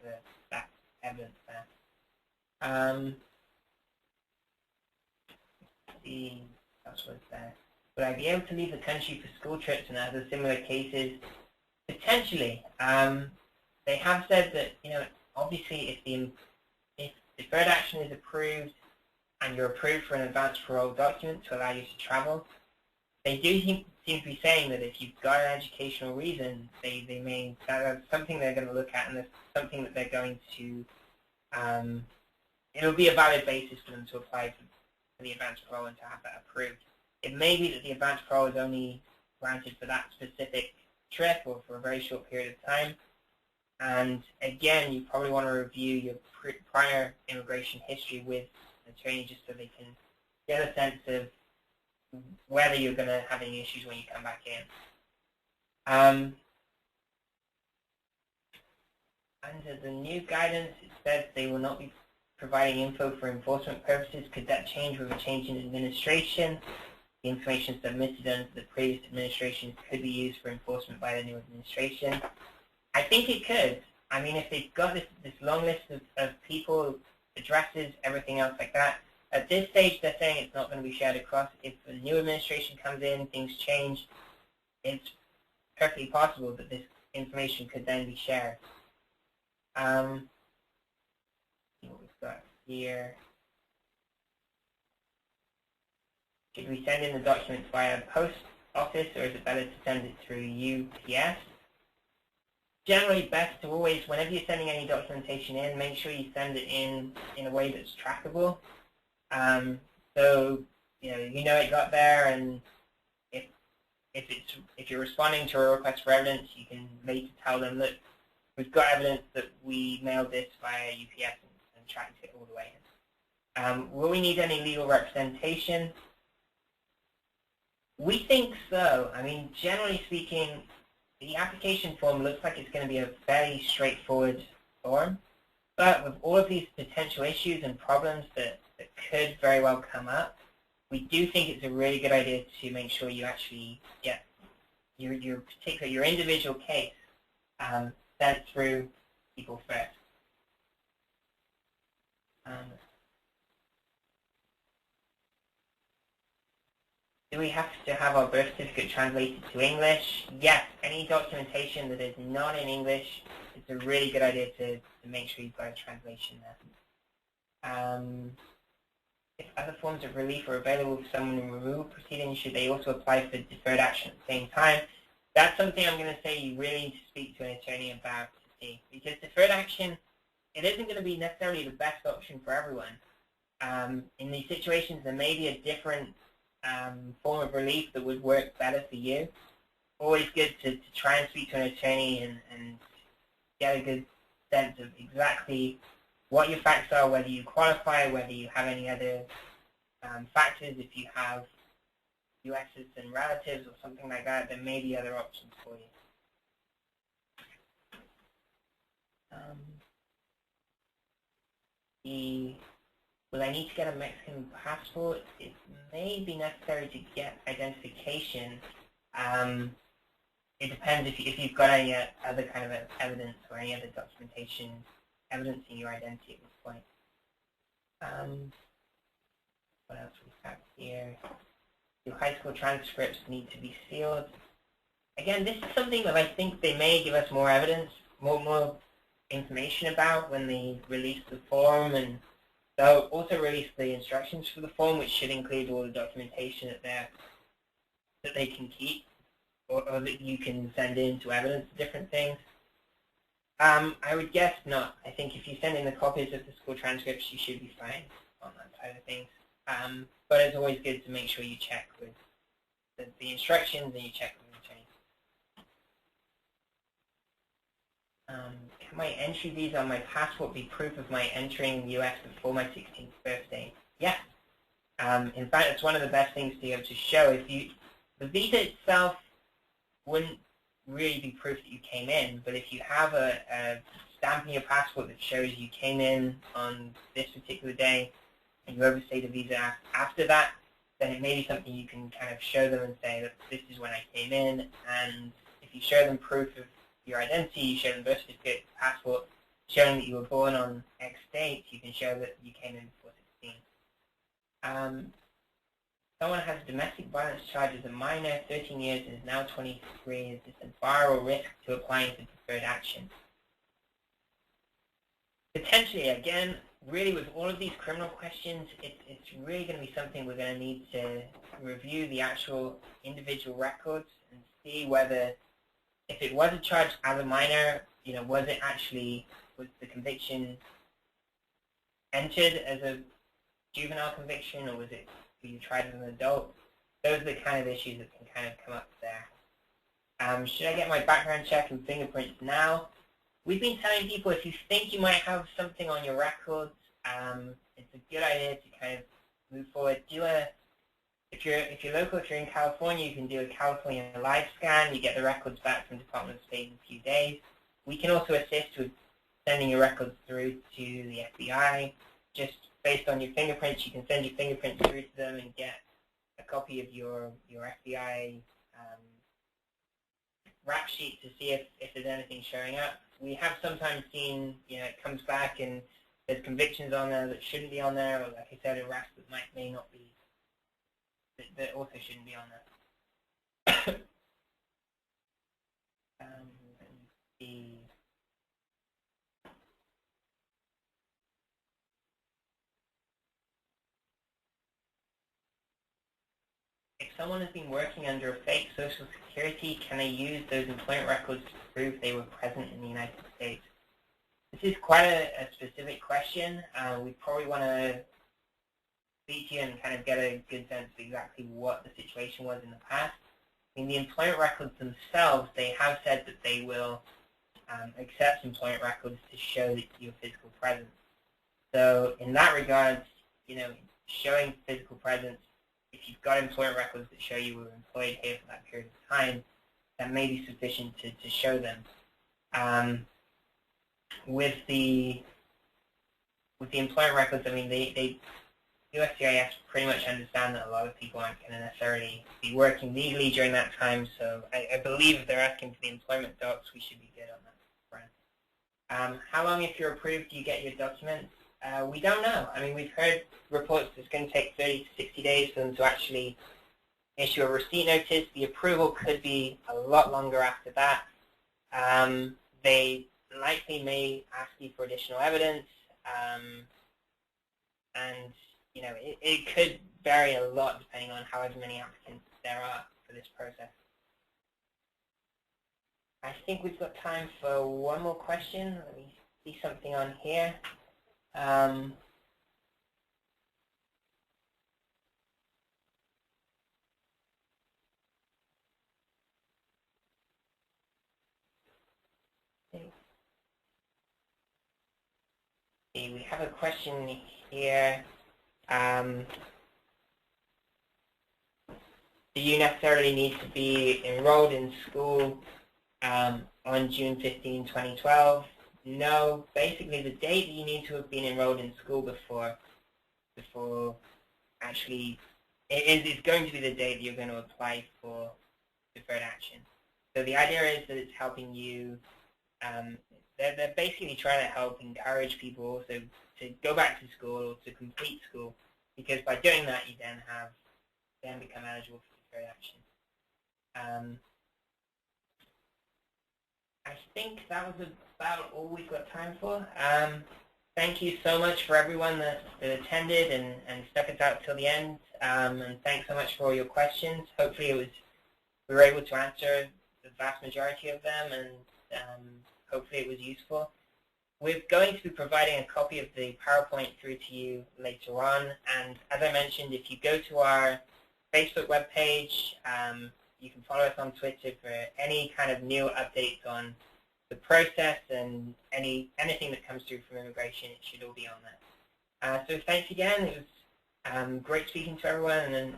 that evidence there. See, that's what's there. Would I be able to leave the country for school trips and other similar cases? Potentially. They have said that, obviously if deferred action is approved and you're approved for an advance parole document to allow you to travel, they do seem to be saying that if you've got an educational reason, that's something they're going to look at, and that's something that they're going to, it'll be a valid basis for them to apply for the advance parole and to have that approved. It may be that the advance parole is only granted for that specific trip or for a very short period of time. And again, you probably want to review your prior immigration history with an attorney just so they can get a sense of whether you're going to have any issues when you come back in. Under the new guidance, it says they will not be providing info for enforcement purposes. Could that change with a change in administration? The information submitted under the previous administration could be used for enforcement by the new administration. I think it could. I mean, if they've got this long list of people, addresses, everything else like that, at this stage they're saying it's not going to be shared across. If the new administration comes in, things change, it's perfectly possible that this information could then be shared. See what we've got here. Should we send in the documents via post office, or is it better to send it through UPS? Generally best to always, whenever you're sending any documentation in, make sure you send it in a way that's trackable. So you know it got there, and if you're responding to a request for evidence, you can later tell them, look, we've got evidence that we mailed this via UPS and tracked it all the way in. Will we need any legal representation? We think so. I mean, generally speaking, the application form looks like it's going to be a fairly straightforward form. But with all of these potential issues and problems that could very well come up, we do think it's a really good idea to make sure you actually get your individual case sent through people first. Do we have to have our birth certificate translated to English? Yes, any documentation that is not in English, it's a really good idea to make sure you've got a translation there. If other forms of relief are available for someone in removal proceedings, should they also apply for deferred action at the same time? That's something I'm going to say you really need to speak to an attorney about to see. Because deferred action, it isn't going to be necessarily the best option for everyone. In these situations, there may be a different form of relief that would work better for you. Always good to try and speak to an attorney and get a good sense of exactly what your facts are, whether you qualify, whether you have any other factors. If you have U.S. citizen relatives or something like that, there may be other options for you. Will I need to get a Mexican passport? It may be necessary to get identification. It depends if you've got any other kind of evidence or any other documentation evidencing your identity at this point. What else we have here? Do high school transcripts need to be sealed? Again, this is something that I think they may give us more evidence, more information about when they release the form, and they'll also release the instructions for the form, which should include all the documentation that they can keep or that you can send in to evidence different things. I would guess not. I think if you send in the copies of the school transcripts, you should be fine on that side of things. But it's always good to make sure you check with the instructions and you check with the attorney. Can my entry visa on my passport be proof of my entering the U.S. before my 16th birthday? Yes. In fact, it's one of the best things to be able to show. The visa itself wouldn't really be proof that you came in, but if you have a stamp in your passport that shows you came in on this particular day and you overstayed a visa after that, then it may be something you can kind of show them and say that this is when I came in. And if you show them proof of your identity, you show them birth certificate, passport, showing that you were born on X date, you can show that you came in before 16. Someone has a domestic violence charge as a minor, 13 years, and is now 23. Is this a bar or risk to applying for deferred action? Potentially, again, really with all of these criminal questions, it's really going to be something we're going to need to review the actual individual records and see whether, if it was a charge as a minor, was the conviction entered as a juvenile conviction, or was it you tried as an adult? Those are the kind of issues that can kind of come up there. Should I get my background check and fingerprints now? We've been telling people if you think you might have something on your records, it's a good idea to kind of move forward. If you're local, if you're in California, you can do a California live scan. You get the records back from Department of State in a few days. We can also assist with sending your records through to the FBI. Just based on your fingerprints, you can send your fingerprints through to them and get a copy of your FBI rap sheet to see if there's anything showing up. We have sometimes seen, it comes back and there's convictions on there that shouldn't be on there, or like I said, arrests that may not be, that also shouldn't be on there. Let me see. If someone has been working under a fake Social Security, can they use those employment records to prove they were present in the United States? This is quite a specific question. We probably want to speak to you and kind of get a good sense of exactly what the situation was in the past. In the employment records themselves, they have said that they will accept employment records to show that your physical presence. So in that regard, showing physical presence, if you've got employment records that show you were employed here for that period of time, that may be sufficient to show them. with the employment records, I mean, USCIS pretty much understand that a lot of people aren't going to necessarily be working legally during that time, so I believe if they're asking for the employment docs, we should be good on that front. How long, if you're approved, do you get your documents? We don't know. I mean, we've heard reports it's going to take 30 to 60 days for them to actually issue a receipt notice. The approval could be a lot longer after that. They likely may ask you for additional evidence, and you know, it could vary a lot depending on however many applicants there are for this process. I think we've got time for one more question. Let me see something on here. We have a question here. Do you necessarily need to be enrolled in school on June 15, 2012? No. Basically, the date that you need to have been enrolled in school before actually is going to be the date that you're going to apply for deferred action. So the idea is that it's helping you. They're basically trying to help encourage people also to go back to school or to complete school, because by doing that you then become eligible for deferred action. I think that was about all we've got time for. Thank you so much for everyone that attended and stuck it out till the end. And thanks so much for all your questions. Hopefully we were able to answer the vast majority of them, and hopefully it was useful. We're going to be providing a copy of the PowerPoint through to you later on. And as I mentioned, if you go to our Facebook webpage, you can follow us on Twitter for any kind of new updates on the process and anything that comes through from immigration. It should all be on there. So thanks again. It was great speaking to everyone, and